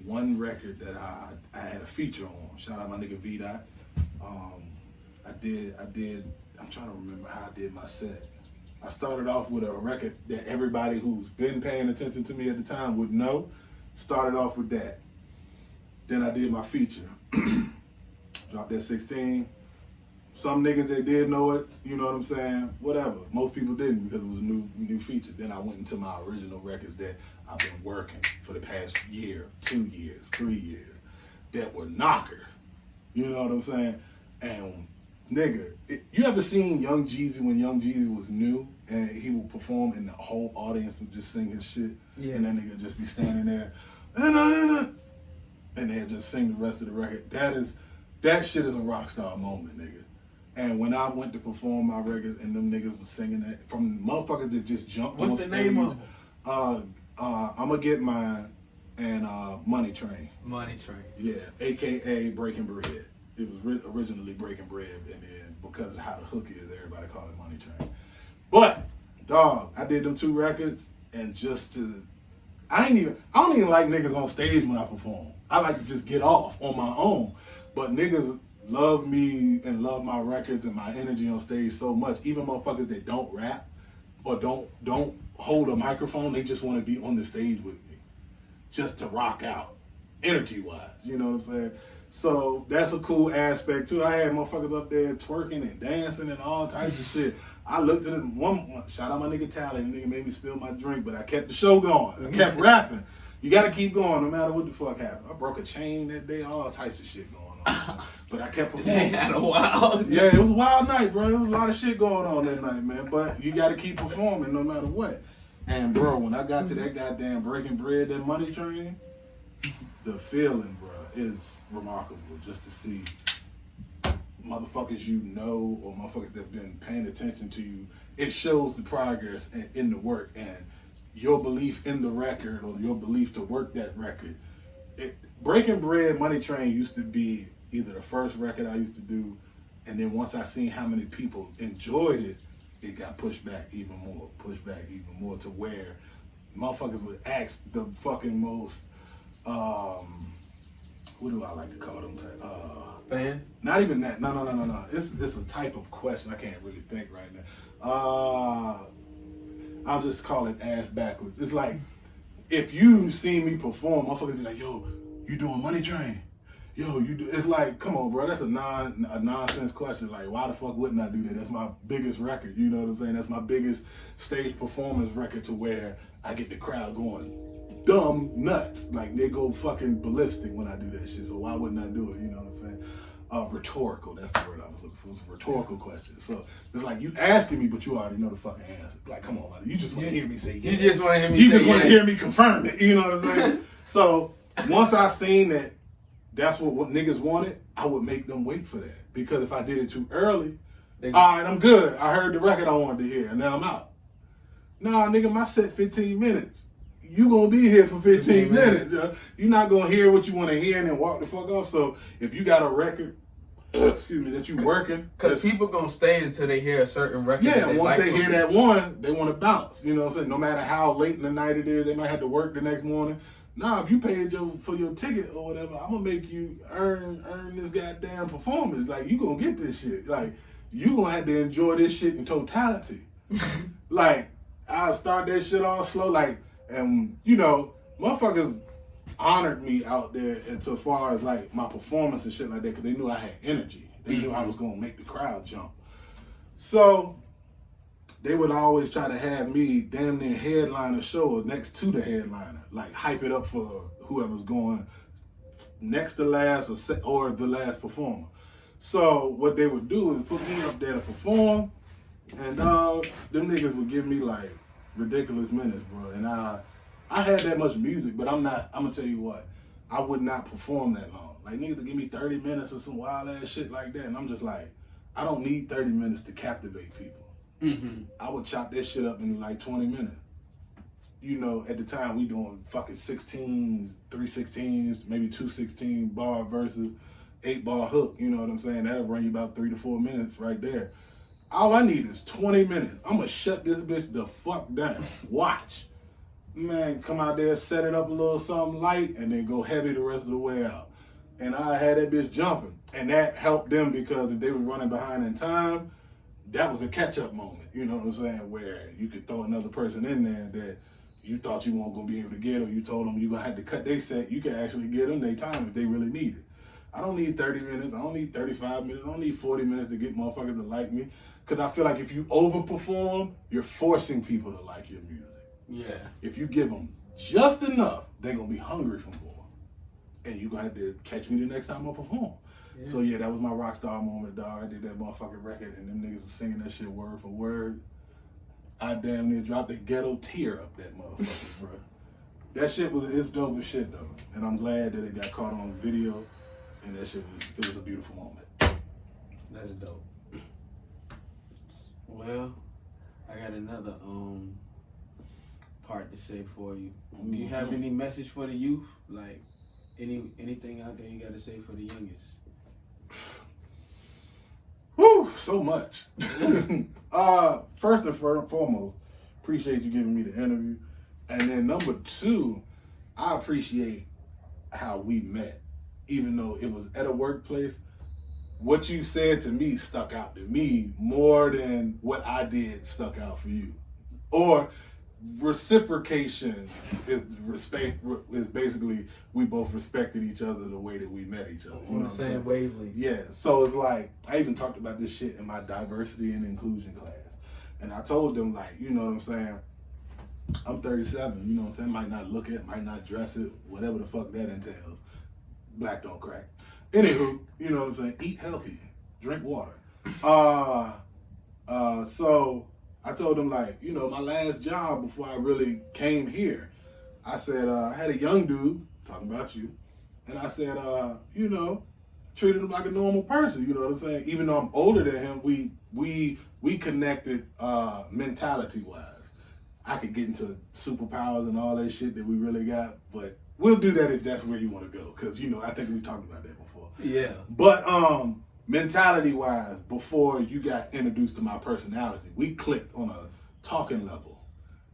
one record that I had a feature on. Shout out my nigga V-Dot. I did, I'm trying to remember how I did my set. I started off with a record that everybody who's been paying attention to me at the time would know. Started off with that. Then I did my feature. Dropped that 16. Some niggas that did know it, you know what I'm saying? Whatever. Most people didn't because it was a new feature. Then I went into my original records that I've been working for the past year, 2 years, 3 years, that were knockers. You know what I'm saying? And nigga, you ever seen Young Jeezy when Young Jeezy was new and he would perform and the whole audience would just sing his shit? Yeah. And that nigga would just be standing there, and they'd just sing the rest of the record. That shit is a rock star moment, nigga. And when I went to perform my records and them niggas was singing that, from motherfuckers that just jumped on stage. What's the name of them? I'ma Get Mine and Money Train. Money Train. Yeah, AKA Breaking Bread. It was originally Breaking Bread, and then because of how the hook is, everybody called it Money Train. But, dog, I did them 2 records, and I don't even like niggas on stage when I perform. I like to just get off on my own. But niggas love me and love my records and my energy on stage so much. Even motherfuckers that don't rap or don't hold a microphone, they just want to be on the stage with me. Just to rock out, energy-wise. You know what I'm saying? So that's a cool aspect too. I had motherfuckers up there twerking and dancing and all types of shit. I looked at it, one shout out my nigga Tally, the nigga made me spill my drink, but I kept the show going. I kept rapping. You gotta keep going no matter what the fuck happened. I broke a chain that day, all types of shit going on. But I kept performing. They had a wild. Yeah, it was a wild night, bro. There was a lot of shit going on that night, man. But you gotta keep performing no matter what. And bro, when I got to that goddamn breaking bread, that money train, the feeling, bro, is remarkable just to see motherfuckers you know or motherfuckers that have been paying attention to you. It shows the progress in the work and your belief in the record or your belief to work that record. Breaking Bread, Money Train used to be either the first record I used to do, and then once I seen how many people enjoyed it, it got pushed back even more to where motherfuckers would ask the fucking most, what do I like to call them? Fans? Not even that. No. It's a type of question I can't really think right now. I'll just call it ass backwards. It's like, if you see me perform, motherfuckers be like, yo, you doing Money Train? Yo, you do. It's like, come on, bro. That's a nonsense question. Like, why the fuck wouldn't I do that? That's my biggest record. You know what I'm saying? That's my biggest stage performance record to where I get the crowd going dumb nuts. Like, they go fucking ballistic when I do that shit. So why wouldn't I do it? You know what I'm saying? Rhetorical. That's the word I was looking for. It's a rhetorical question. So it's like you asking me, but you already know the fucking answer. Like, come on, man. You just want to hear me say yeah. You just want to hear me You say just want to yeah. hear me confirm it. You know what I'm saying? So once I seen that that's what niggas wanted, I would make them wait for that. Because if I did it too early, all right, I'm good. I heard the record I wanted to hear, and now I'm out. Nah, nigga, my set 15 minutes. You gonna be here for 15 minutes. You're not gonna hear what you want to hear and then walk the fuck off. So if you got a record, excuse me, that you working, because people gonna stay until they hear a certain record. Yeah, once like they hear that one, they want to bounce. You know what I'm saying? No matter how late in the night it is, they might have to work the next morning. Nah, if you paid for your ticket or whatever, I'm gonna make you earn this goddamn performance. Like, you gonna get this shit. Like, you gonna have to enjoy this shit in totality. Like, I'll start that shit off slow, like. And, you know, motherfuckers honored me out there as far as, like, my performance and shit like that because they knew I had energy. They knew I was going to make the crowd jump. So they would always try to have me damn near headline a show or next to the headliner. Like, hype it up for whoever's going next to last or the last performer. So what they would do is put me up there to perform, and them niggas would give me, like, ridiculous minutes, bro. And I had that much music, but I'm gonna tell you what, I would not perform that long. Like, niggas to give me 30 minutes or some wild ass shit like that, and I'm just like, I don't need 30 minutes to captivate people. Mm-hmm. I would chop that shit up in like 20 minutes. You know, at the time we doing fucking 16s, 3/16s, maybe 2/16 bar versus 8-bar hook, you know what I'm saying? That'll bring you about 3 to 4 minutes right there. All I need is 20 minutes. I'm going to shut this bitch the fuck down. Watch. Man, come out there, set it up a little something light, and then go heavy the rest of the way out. And I had that bitch jumping. And that helped them because if they were running behind in time, that was a catch-up moment. You know what I'm saying? Where you could throw another person in there that you thought you weren't going to be able to get, or you told them you going to have to cut their set. You can actually get them their time if they really need it. I don't need 30 minutes. I don't need 35 minutes. I don't need 40 minutes to get motherfuckers to like me. Because I feel like if you overperform, you're forcing people to like your music. Yeah. If you give them just enough, they're going to be hungry for more. And you're going to have to catch me the next time I perform. Yeah. So, yeah, that was my rock star moment, dog. I did that motherfucking record, and them niggas was singing that shit word for word. I damn near dropped a ghetto tear up that motherfucker, bro. That shit it's dope as shit, though. And I'm glad that it got caught on video. And that shit was a beautiful moment. That's dope. Well, I got another part to say for you. Do you have any message for the youth? Like anything out there you got to say for the youngest? Woo, so much. First and foremost, appreciate you giving me the interview. And then number two, I appreciate how we met. Even though it was at a workplace, what you said to me stuck out to me more than what I did stuck out for you. Or reciprocation is respect. Is basically we both respected each other the way that we met each other. You On know the what I'm saying? same wavelength. Yeah. So it's like I even talked about this shit in my diversity and inclusion class, and I told them like, you know what I'm saying. I'm 37. You know what I'm saying. Might not look it, might not dress it, whatever the fuck that entails. Black don't crack. Anywho, you know what I'm saying. Eat healthy, drink water. So I told them like, you know, my last job before I really came here, I said I had a young dude talking about you, and I said, you know, treated him like a normal person. You know what I'm saying? Even though I'm older than him, we connected mentality wise. I could get into superpowers and all that shit that we really got, but we'll do that if that's where you want to go, because you know I think we talked about that before. Yeah. But mentality wise, before you got introduced to my personality, we clicked on a talking level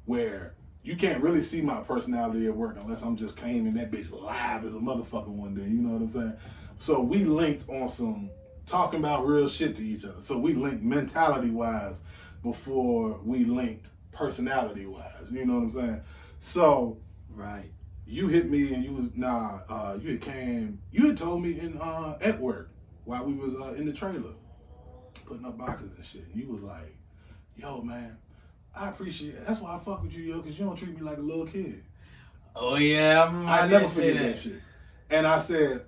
where you can't really see my personality at work unless I'm just came in that bitch live as a motherfucker one day. You know what I'm saying? So we linked on some talking about real shit to each other. So we linked mentality wise before we linked personality wise. You know what I'm saying? So right. You hit me and you was you had told me in at work while we was in the trailer putting up boxes and shit. You was like, yo man, I appreciate it. That's why I fuck with you, yo, because you don't treat me like a little kid. Oh yeah, I never forget that shit. And I said,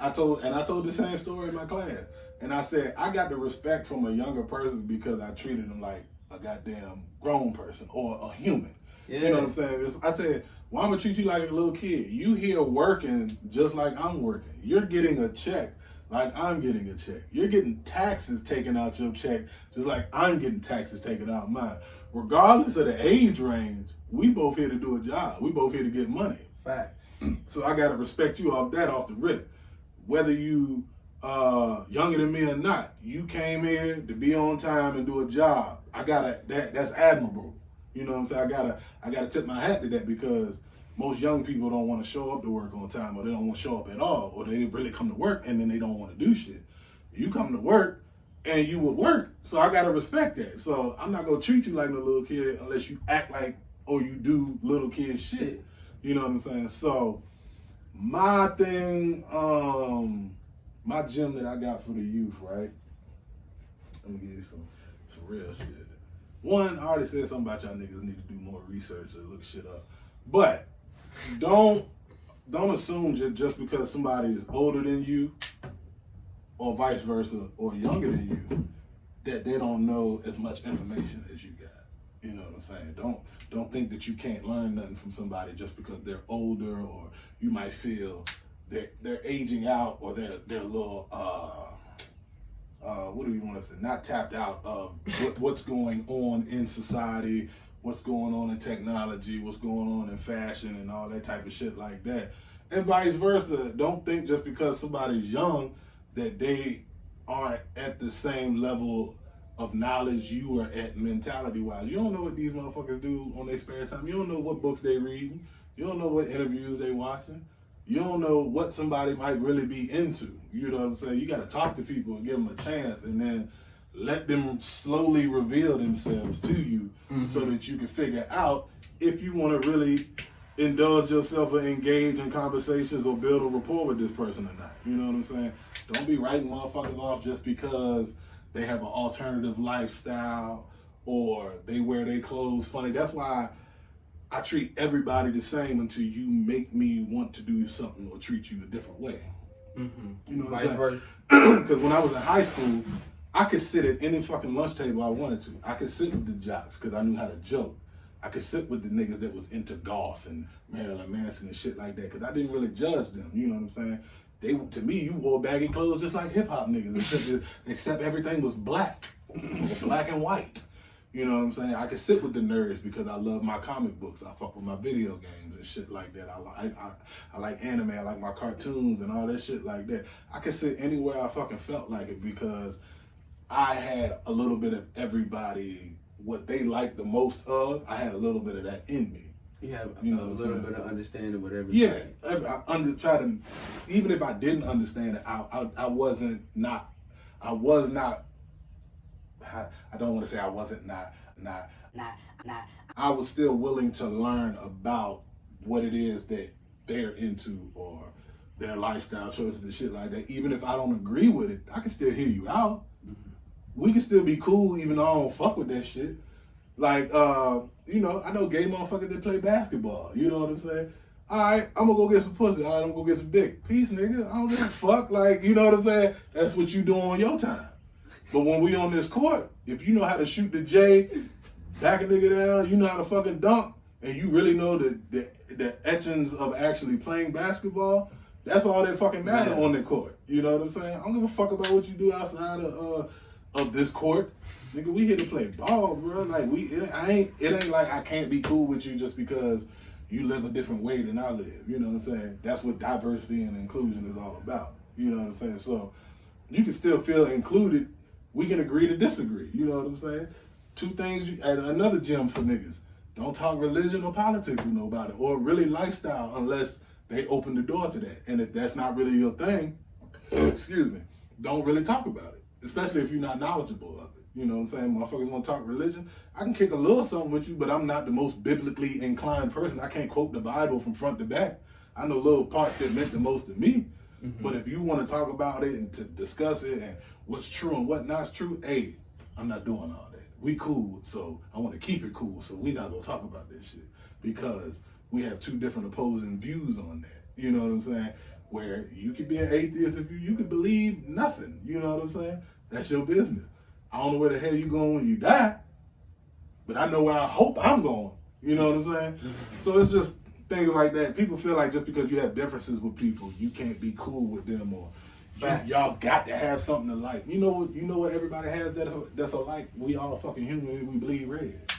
I told the same story in my class. And I said, I got the respect from a younger person because I treated him like a goddamn grown person or a human. Yeah. You know what I'm saying? I said, well, I'm gonna treat you like a little kid. You here working just like I'm working. You're getting a check like I'm getting a check. You're getting taxes taken out your check just like I'm getting taxes taken out mine. Regardless of the age range, we both here to do a job. We both here to get money. Facts. So I gotta respect you off the rip. Whether you younger than me or not, you came here to be on time and do a job. That's admirable. You know what I'm saying? I gotta tip my hat to that, because most young people don't want to show up to work on time, or they don't want to show up at all, or they really come to work and then they don't want to do shit. You come to work and you would work, so I gotta respect that. So I'm not gonna treat you like a little kid unless you act like or you do little kid shit. You know what I'm saying? So my thing, my gem that I got for the youth, right? Let me give you some real shit. One, I already said something about y'all niggas need to do more research or look shit up. But don't assume just because somebody is older than you or vice versa or younger than you that they don't know as much information as you got. You know what I'm saying? Don't think that you can't learn nothing from somebody just because they're older, or you might feel they're aging out, or they're a little what do you want to say? Not tapped out of what's going on in society, what's going on in technology, what's going on in fashion and all that type of shit like that. And vice versa. Don't think just because somebody's young that they aren't at the same level of knowledge you are at mentality wise. You don't know what these motherfuckers do on their spare time. You don't know what books they reading. You don't know what interviews they watching. You don't know what somebody might really be into. You know what I'm saying? You got to talk to people and give them a chance, and then let them slowly reveal themselves to you, so that you can figure out if you want to really indulge yourself or engage in conversations or build a rapport with this person or not. You know what I'm saying? Don't be writing motherfuckers off just because they have an alternative lifestyle or they wear their clothes funny. That's why I treat everybody the same until you make me want to do something or treat you a different way. You know what I'm saying? Because when I was in high school, I could sit at any fucking lunch table I wanted to. I could sit with the jocks because I knew how to joke. I could sit with the niggas that was into golf and Marilyn Manson and shit like that because I didn't really judge them. You know what I'm saying? To me, you wore baggy clothes just like hip hop niggas, except everything was black, black and white. You know what I'm saying? I could sit with the nerds because I love my comic books. I fuck with my video games and shit like that. I like anime. I like my cartoons and all that shit like that. I could sit anywhere I fucking felt like it because I had a little bit of everybody, what they like the most of, I had a little bit of that in me. You have a little bit of understanding with everything. Yeah, even if I didn't understand it, I was not, I don't want to say I wasn't not I was still willing to learn about what it is that they're into or their lifestyle choices and shit like that. Even if I don't agree with it, I can still hear you out. We can still be cool even though I don't fuck with that shit. Like, you know, I know gay motherfuckers that play basketball. You know what I'm saying? All right, I'm gonna go get some pussy. All right, I'm gonna go get some dick. Peace, nigga. I don't give a fuck. Like, you know what I'm saying? That's what you do on your time. But when we on this court, if you know how to shoot the J, back a nigga down, you know how to fucking dunk, and you really know the etchings of actually playing basketball, that's all that fucking matter on the court. You know what I'm saying? I don't give a fuck about what you do outside of this court. Nigga, we here to play ball, bro. Like it ain't like I can't be cool with you just because you live a different way than I live. You know what I'm saying? That's what diversity and inclusion is all about. You know what I'm saying? So you can still feel included. We can agree to disagree. You know what I'm saying? Two things, and another gem for niggas. Don't talk religion or politics with nobody, or really lifestyle unless they open the door to that. And if that's not really your thing, excuse me, don't really talk about it. Especially if you're not knowledgeable of it. You know what I'm saying? Motherfuckers want to talk religion. I can kick a little something with you, but I'm not the most biblically inclined person. I can't quote the Bible from front to back. I know little parts that meant the most to me. Mm-hmm. But if you want to talk about it and to discuss it and what's true and what not true, hey, I'm not doing all that. We cool, so I want to keep it cool, so we not going to talk about this shit. Because we have two different opposing views on that. You know what I'm saying? Where you could be an atheist if you could believe nothing. You know what I'm saying? That's your business. I don't know where the hell you going when you die, but I know where I hope I'm going. You know what I'm saying? Mm-hmm. So it's just things like that. People feel like just because you have differences with people, you can't be cool with them, or y'all got to have something to like. You know what everybody has that's alike? We all fucking human. We bleed red.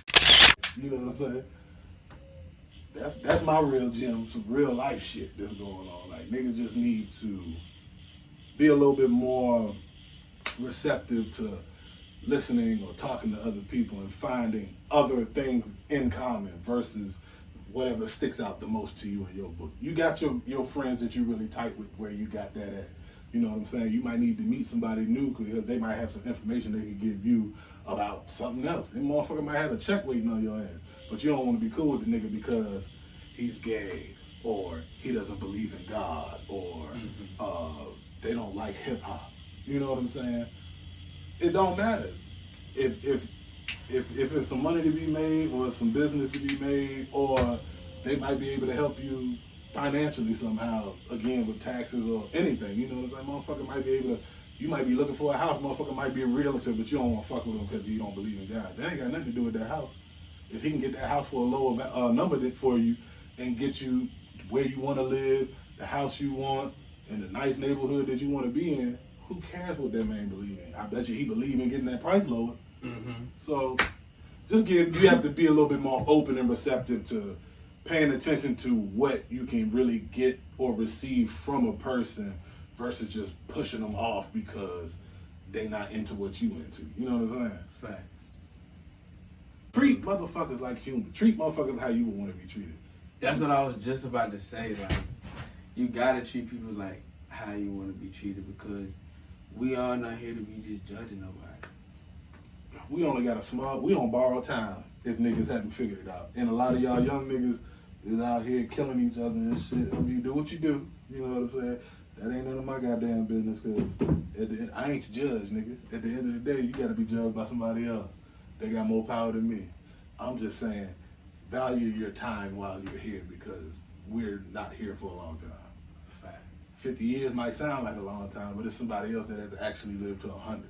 You know what I'm saying? That's my real gem, some real life shit that's going on. Like, niggas just need to be a little bit more receptive to listening or talking to other people and finding other things in common versus whatever sticks out the most to you in your book. You got your friends that you really tight with where you got that at. You know what I'm saying? You might need to meet somebody new because they might have some information they can give you about something else. That motherfucker might have a check waiting on your ass. But you don't want to be cool with the nigga because he's gay or he doesn't believe in God or they don't like hip hop. You know what I'm saying? It don't matter. If it's some money to be made or some business to be made, or they might be able to help you financially somehow, again with taxes or anything. You know what I'm saying? Motherfucker might be able to, you might be looking for a house, motherfucker might be a realtor, but you don't want to fuck with him because you don't believe in God. That ain't got nothing to do with that house. If he can get that house for a lower number for you and get you where you want to live, the house you want, and the nice neighborhood that you want to be in, who cares what that man believe in? I bet you he believe in getting that price lower. Mm-hmm. So you have to be a little bit more open and receptive to paying attention to what you can really get or receive from a person versus just pushing them off because they not into what you into. You know what I'm saying? Fact. Treat motherfuckers like humans. Treat motherfuckers how you would want to be treated. That's what I was just about to say. Like, you gotta treat people like how you want to be treated because we are not here to be just judging nobody. We only got we on borrowed time if niggas haven't figured it out. And a lot of y'all young niggas is out here killing each other and shit. I mean, do what you do. You know what I'm saying? That ain't none of my goddamn business because I ain't your judge, nigga. At the end of the day, you gotta be judged by somebody else. They got more power than me. I'm just saying, value your time while you're here because we're not here for a long time. 50 years might sound like a long time, but it's somebody else that has actually lived to 100.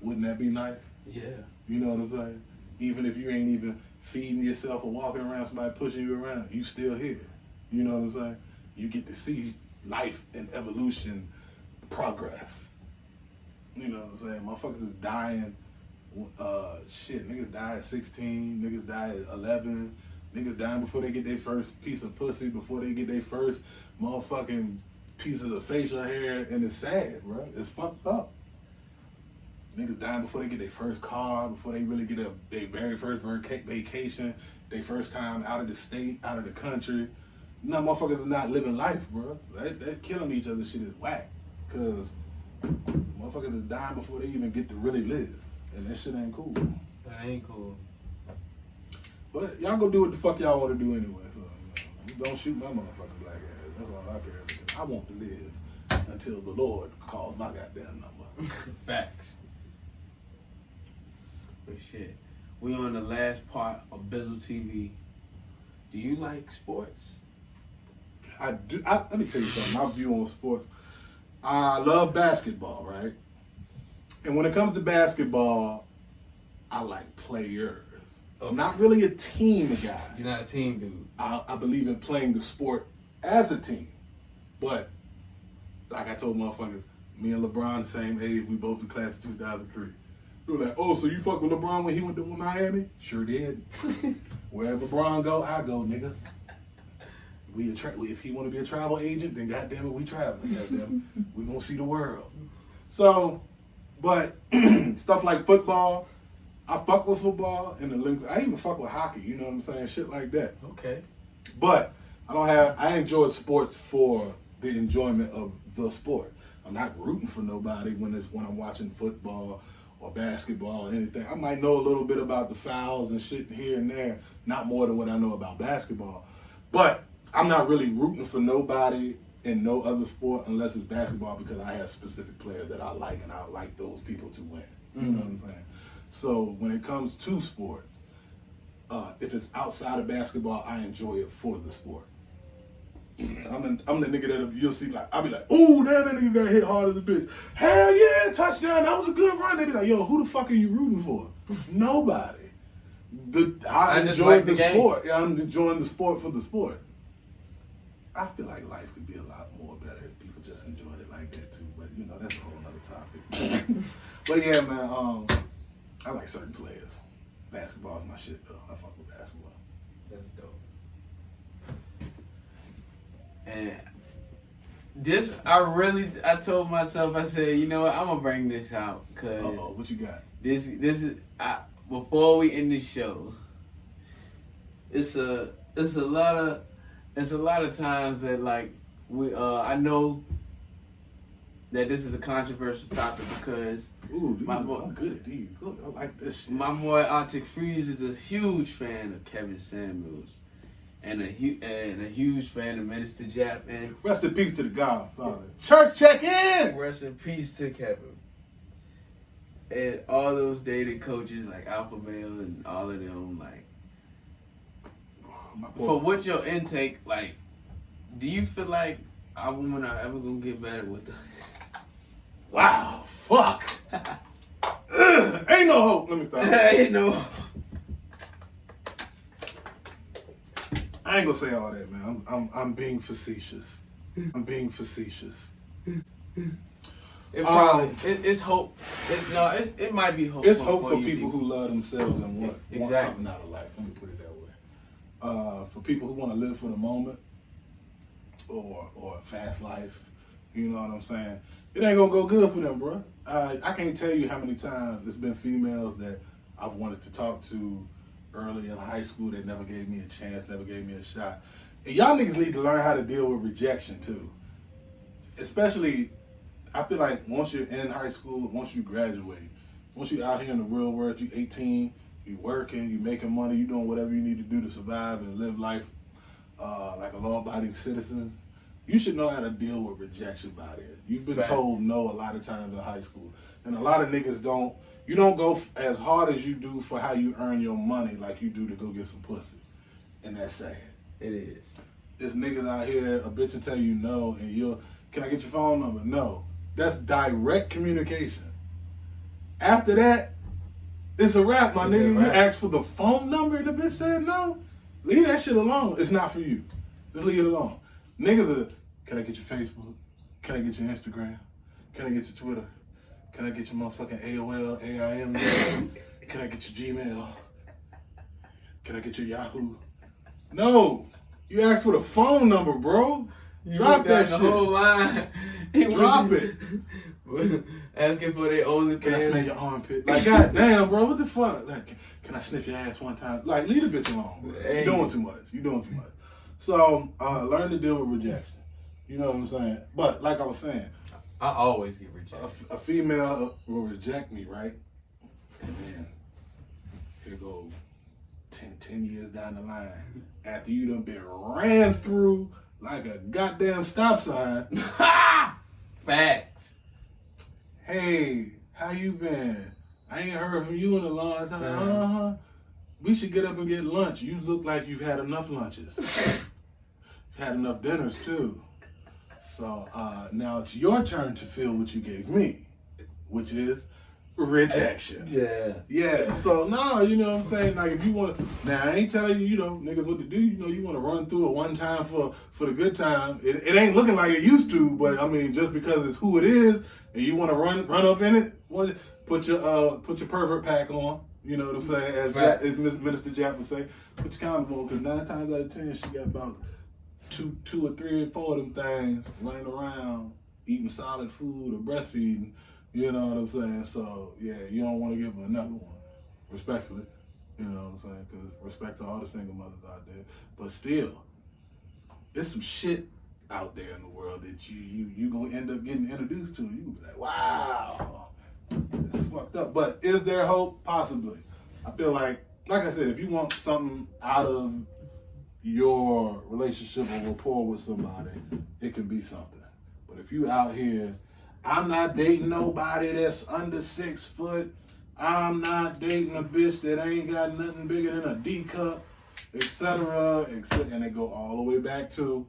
Wouldn't that be nice? Yeah. You know what I'm saying? Even if you ain't even feeding yourself or walking around, somebody pushing you around, you still here. You know what I'm saying? You get to see life and evolution progress. You know what I'm saying? Motherfuckers is dying. Niggas die at 16, niggas die at 11, niggas dying before they get their first piece of pussy, before they get their first motherfucking pieces of facial hair, and it's sad, bro. It's fucked up. Niggas dying before they get their first car, before they really get their very first vacation, their first time out of the state, out of the country. No, motherfuckers is not living life, bro. That killing each other shit is whack. Cause motherfuckers is dying before they even get to really live. And that shit ain't cool. That ain't cool. But y'all go do what the fuck y'all want to do anyway. So, don't shoot my motherfucking black ass. That's all I care about. I want to live until the Lord calls my goddamn number. Facts. But shit, we on the last part of Bzzltv. Do you like sports? I do. Let me tell you something. My view on sports. I love basketball, right? And when it comes to basketball, I like players. I'm not really a team guy. You're not a team dude. I believe in playing the sport as a team. But, like I told motherfuckers, me and LeBron the same age. We both the class of 2003. They were like, oh, so you fuck with LeBron when he went to Miami? Sure did. Wherever LeBron go, I go, nigga. If he want to be a travel agent, then goddamn it, we traveling. Goddamn it. We gonna see the world. So, but stuff like football, I fuck with football and the link. I even fuck with hockey. You know what I'm saying? Shit like that. Okay. But I enjoy sports for the enjoyment of the sport. I'm not rooting for nobody when I'm watching football or basketball or anything. I might know a little bit about the fouls and shit here and there, not more than what I know about basketball. But I'm not really rooting for nobody in no other sport unless it's basketball because I have specific players that I like and I like those people to win. You know what I'm saying? So when it comes to sports, if it's outside of basketball, I enjoy it for the sport. I'm the nigga that you'll see like, I'll be like, ooh, damn, that nigga got hit hard as a bitch. Hell yeah, touchdown, that was a good run. They be like, yo, who the fuck are you rooting for? Nobody. I enjoy the sport. Yeah, I'm enjoying the sport for the sport. I feel like life could be a lot more better if people just enjoyed it like that too. But you know, that's a whole other topic. But yeah, man, I like certain players. Basketball is my shit though. I fuck with basketball. That's dope. And this, I told myself, I said, you know what, I'm gonna bring this out because what you got? This is before we end the show. It's a lot of times that like I know that this is a controversial topic because I'm good at these. Look, I like this shit. My boy ArtikPhreeze is a huge fan of Kevin Samuels and a huge fan of Minister Jap. And rest in peace to the Godfather. Church check in. Rest in peace to Kevin. And all those dated coaches like Alpha Male and all of them, like, for what your intake, like, do you feel like our women are ever gonna get better with us? Wow, fuck. Ain't no hope. Let me stop. Ain't no hope. I ain't gonna say all that, man. I'm being facetious. I'm being facetious. It probably it's hope. It might be hope. It's hope for people who love themselves and want something out of life. Let me put it that way. For people who want to live for the moment or a fast life, you know what I'm saying? It ain't gonna go good for them, bro. I can't tell you how many times it's been females that I've wanted to talk to early in high school that never gave me a chance, never gave me a shot. And y'all niggas need to learn how to deal with rejection too. Especially, I feel like once you're in high school, once you graduate, once you're out here in the real world, you're 18, you're working, you're making money, you're doing whatever you need to do to survive and live life like a law-abiding citizen, you should know how to deal with rejection by then. You've been told no a lot of times in high school. And a lot of niggas don't go as hard as you do for how you earn your money like you do to go get some pussy. And that's sad. It is. There's niggas out here, a bitch will tell you no, and can I get your phone number? No. That's direct communication. After that, it's a wrap, my nigga. You ask for the phone number and the bitch said no, leave that shit alone. It's not for you. Just leave it alone. Niggas are, can I get your Facebook? Can I get your Instagram? Can I get your Twitter? Can I get your motherfucking AOL, AIM? Can I get your Gmail? Can I get your Yahoo? No. You asked for the phone number, bro. Drop that shit. The whole line. Drop it. Asking for their only. Can I smell your armpit? Like, goddamn, bro, what the fuck? Like, can I sniff your ass one time? Like, leave the bitch alone, bro. You're doing too much. You're doing too much. So, learn to deal with rejection. You know what I'm saying? But, like I was saying, I always get rejected. A female will reject me, right? And then here go 10 years down the line, after you done been ran through like a goddamn stop sign. Facts. Hey, how you been? I ain't heard from you in a long time. We should get up and get lunch. You look like you've had enough lunches. You've had enough dinners too. So now it's your turn to feel what you gave me, which is rejection. Yeah. So no, you know what I'm saying? Like if you want, now I ain't telling you, niggas what to do. You want to run through it one time for the good time. It ain't looking like it used to, but I mean, just because it's who it is, and you want to run up in it, put your pervert pack on. You know what I'm saying? As Minister Japp would say, put your condom on, because 9 times out of 10, she got about two or three or four of them things running around, eating solid food or breastfeeding. You know what I'm saying? So, yeah, you don't want to give them another one, respectfully. You know what I'm saying? Because respect to all the single mothers out there. But still, there's some shit out there in the world that you going to end up getting introduced to. You going to be like, wow, it's fucked up. But is there hope? Possibly. I feel like I said, if you want something out of your relationship or rapport with somebody, it can be something. But if you out here, I'm not dating nobody that's under 6 foot. I'm not dating a bitch that ain't got nothing bigger than a D cup, etc. And they go all the way back to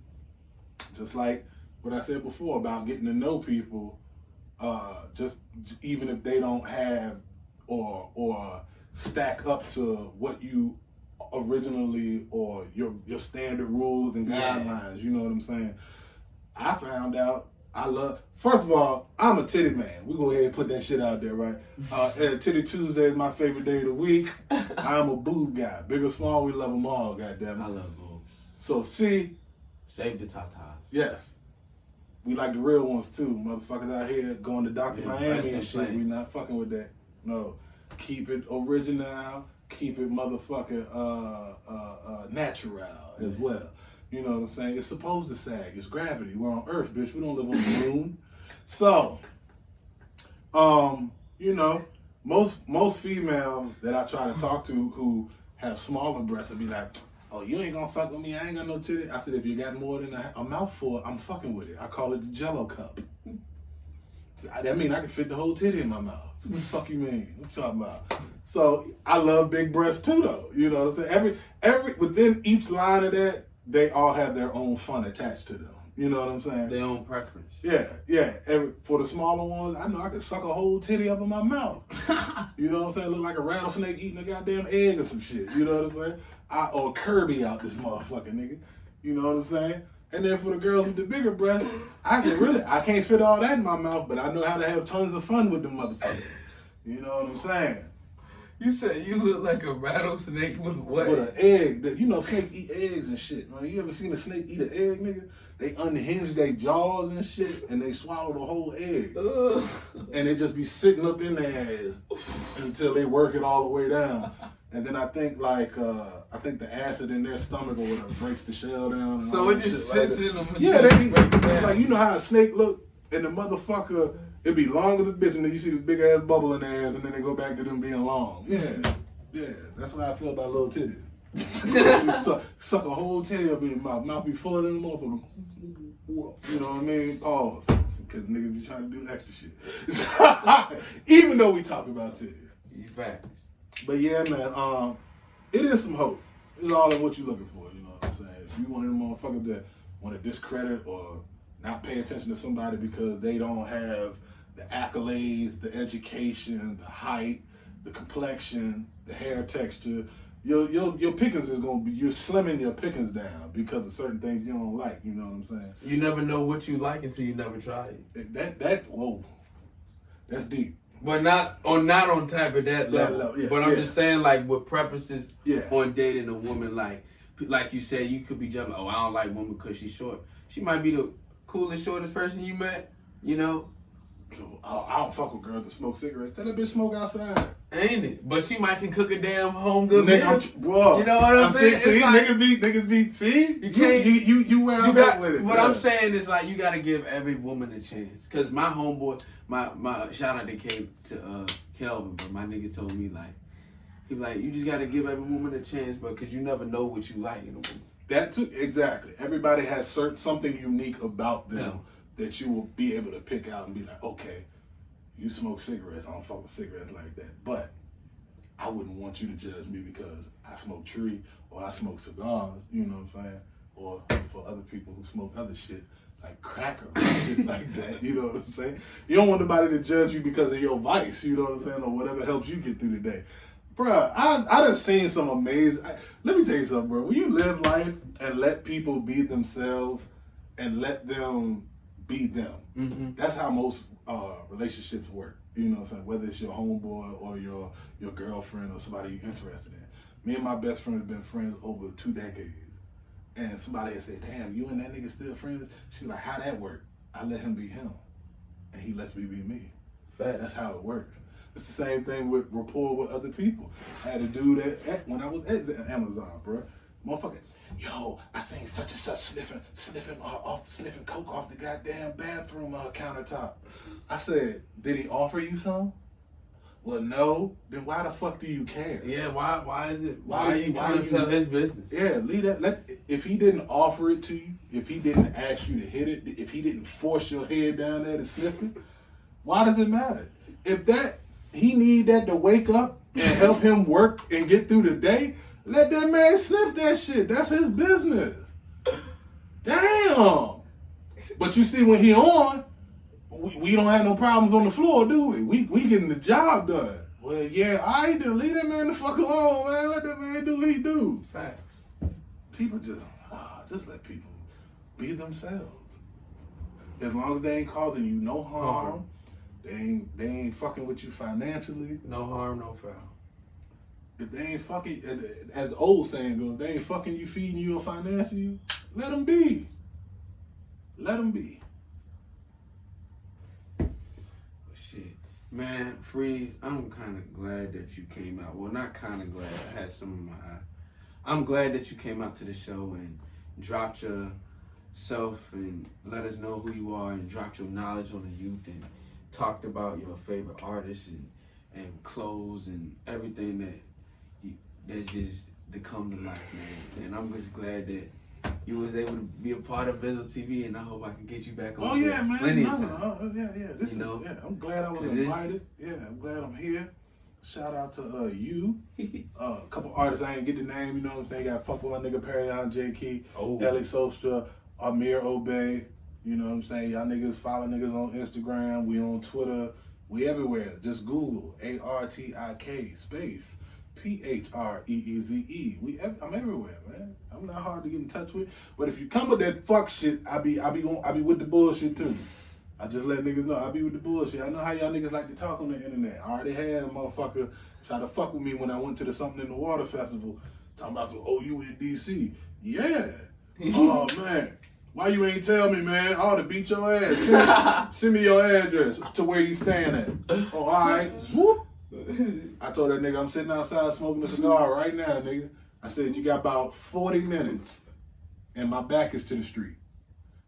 just like what I said before about getting to know people, just even if they don't have or stack up to what you originally or your standard rules and guidelines. You know what I'm saying? I found out first of all, I'm a titty man. We go ahead and put that shit out there, right? Titty Tuesday is my favorite day of the week. I'm a boob guy. Big or small, we love them all, goddammit. I love boobs. So see. Save the tatas. Yes. We like the real ones too. Motherfuckers out here going to Dr. Miami and shit. We not fucking with that. No. Keep it original. Keep it motherfucking natural as well. You know what I'm saying? It's supposed to sag. It's gravity. We're on Earth, bitch. We don't live on the moon. So, most females that I try to talk to who have smaller breasts will be like, oh, you ain't gonna fuck with me. I ain't got no titty. I said, if you got more than a mouthful, I'm fucking with it. I call it the Jello cup. That mean I can fit the whole titty in my mouth. What the fuck you mean? What you talking about? So I love big breasts too, though. You know what I'm saying? Every within each line of that, they all have their own fun attached to them. You know what I'm saying? Their own preference. Yeah. For the smaller ones, I know I can suck a whole titty up in my mouth. You know what I'm saying? Look like a rattlesnake eating a goddamn egg or some shit. You know what I'm saying? Or Kirby out this motherfucker, nigga. You know what I'm saying? And then for the girls with the bigger breasts, I can't fit all that in my mouth, but I know how to have tons of fun with them motherfuckers. You know what I'm saying? You said you look like a rattlesnake with what? With an egg. You know snakes eat eggs and shit, man. You ever seen a snake eat an egg, nigga? They unhinge their jaws and shit, and they swallow the whole egg. And they just be sitting up in their ass until they work it all the way down. And then I think the acid in their stomach or whatever breaks the shell down. And so it just sits in them. Yeah, like you know how a snake look, and the motherfucker, it be long as a bitch, and then you see this big ass bubble in their ass, and then they go back to them being long. Yeah, that's what I feel about little titties. You suck a whole titty up in your mouth be full of them motherfuckers. You know what I mean? Pause, because niggas be trying to do extra shit. Even though we talk about titties. Facts. But yeah, man, it is some hope. It's all in what you're looking for, you know what I'm saying? If you one of them motherfuckers that want to discredit or not pay attention to somebody because they don't have the accolades, the education, the height, the complexion, the hair texture, your pickings is gonna be, you're slimming your pickings down because of certain things you don't like, you know what I'm saying? You never know what you like until you never try it. Whoa, that's deep. But not on type of that level. But I'm just saying, like, with preferences on dating a woman, like you said, you could be jumping, oh, I don't like women because she's short. She might be the coolest, shortest person you met, you know? I don't fuck with girls that smoke cigarettes. Tell that bitch smoke outside. Ain't it? But she might can cook a damn home good meal. You know what I'm saying? See, like, niggas be, see? You can't, you wear out with it. What I'm saying is, like, you got to give every woman a chance. Because my homeboy, my shout out to Kelvin, but my nigga told me, like, He like, you just gotta give every woman a chance, bro, because you never know what you like in a woman. That too, exactly. Everybody has something unique about them that you will be able to pick out and be like, okay, you smoke cigarettes. I don't fuck with cigarettes like that. But I wouldn't want you to judge me because I smoke tree or I smoke cigars, you know what I'm saying? Or for other people who smoke other shit like cracker or shit like that, you know what I'm saying? You don't want nobody to judge you because of your vice, you know what I'm saying? Or whatever helps you get through the day. Bruh, I done seen some amazing... let me tell you something, bro. When you live life and let people be themselves and let them be them, that's how most relationships work. You know what I'm saying? Whether it's your homeboy or your girlfriend or somebody you're interested in. Me and my best friend have been friends over 2 decades. And somebody had said, damn, you and that nigga still friends? She was like, how that work? I let him be him. And he lets me be me. Fact. That's how it works. It's the same thing with rapport with other people. I had a dude when I was at Amazon, bro. Motherfucker, yo, I seen such and such sniffing coke off the goddamn bathroom countertop. I said, did he offer you some? Well, no. Then why the fuck do you care? Yeah, why is it? Why are you trying to tell his business? Yeah, leave that. If he didn't offer it to you, if he didn't ask you to hit it, if he didn't force your head down there to sniff it, why does it matter? If he need that to wake up and help him work and get through the day, let that man sniff that shit. That's his business. Damn. But you see, when he on, we don't have no problems on the floor, do we? We getting the job done. Well, yeah, all right, then leave that man the fuck alone, man. Let that man do what he do. Facts. People just let people be themselves. As long as they ain't causing you no harm. They ain't fucking with you financially. No harm, no foul. If they ain't fucking, as the old saying goes, they ain't fucking you, feeding you, or financing you, let them be. Let them be. Shit. Man, Freeze, I'm kind of glad that you came out. Well, not kind of glad. I had some in my eye. I'm glad that you came out to the show and dropped yourself and let us know who you are and dropped your knowledge on the youth and talked about your favorite artists and clothes and everything that just to come to life, man. And I'm just glad that you was able to be a part of Bzzltv, and I hope I can get you back on. Oh yeah, man. Plenty of time. Yeah. I'm glad I was invited. Yeah, I'm glad I'm here. Shout out to you. A couple artists I ain't get the name, you know what I'm saying? Got fuck with my nigga Perion J. Key, Ellie Sostra, Amir Obey. You know what I'm saying? Y'all niggas follow niggas on Instagram. We on Twitter. We everywhere. Just Google ARTIK space PHREEZE. I'm everywhere, man. I'm not hard to get in touch with. But if you come with that fuck shit, I be with the bullshit too. I just let niggas know I be with the bullshit. I know how y'all niggas like to talk on the internet. I already had a motherfucker try to fuck with me when I went to the Something in the Water Festival. Talking about some, oh, you in DC. Yeah. Oh, man. Why you ain't tell me, man? I ought to beat your ass. Send me your address to where you staying at. Oh, all right. Whoop. I told that nigga I'm sitting outside smoking a cigar right now, nigga. I said, you got about 40 minutes and my back is to the street.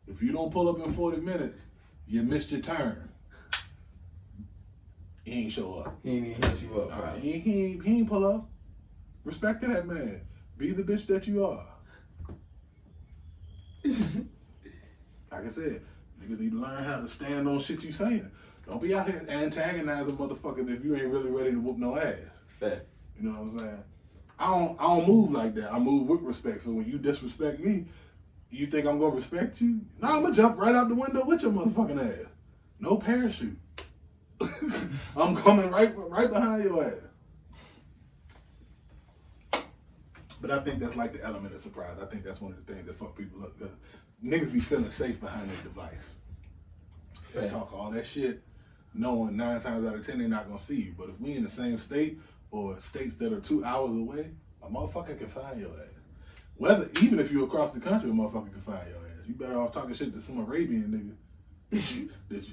If you don't pull up in 40 minutes, you missed your turn. He ain't show up. He ain't even hit you up, right? He ain't pull up. Respect to that man. Be the bitch that you are. Like I said, niggas need to learn how to stand on shit you saying. Don't be out here antagonizing motherfuckers if you ain't really ready to whoop no ass. Fact. You know what I'm saying? I don't move like that. I move with respect. So when you disrespect me, you think I'm gonna respect you? Nah, I'm gonna jump right out the window with your motherfucking ass. No parachute. I'm coming right behind your ass. But I think that's like the element of surprise. I think that's one of the things that fuck people up. Because niggas be feeling safe behind their device. They talk all that shit, knowing 9 times out of 10 they're not gonna see you. But if we in the same state or states that are 2 hours away, a motherfucker can find your ass. Even if you're across the country, a motherfucker can find your ass. You better off talking shit to some Arabian nigga.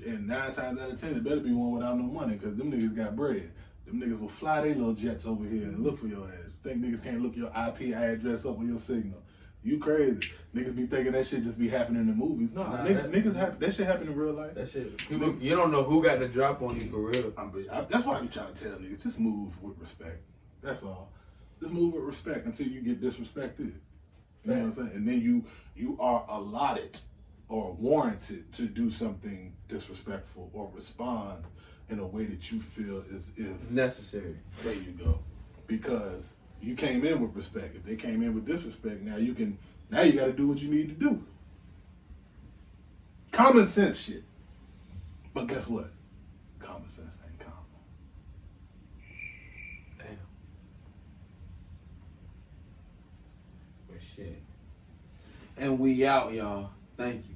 And 9 times out of 10, it better be one without no money, because them niggas got bread. Them niggas will fly their little jets over here and look for your ass. Think niggas can't look your IP address up with your signal. You crazy. Niggas be thinking that shit just be happening in the movies. Niggas that shit happen in real life. That shit, people, you don't know who got the drop on you for real. That's why I be trying to tell niggas, just move with respect. That's all. Just move with respect until you get disrespected. You know what I'm Facts. saying? And then you are allotted or warranted to do something disrespectful or respond in a way that you feel as if Necessary. there you go. Because you came in with respect. If they came in with disrespect, now you gotta do what you need to do. Common sense shit. But guess what? Common sense ain't common. Damn. But shit. And we out, y'all. Thank you.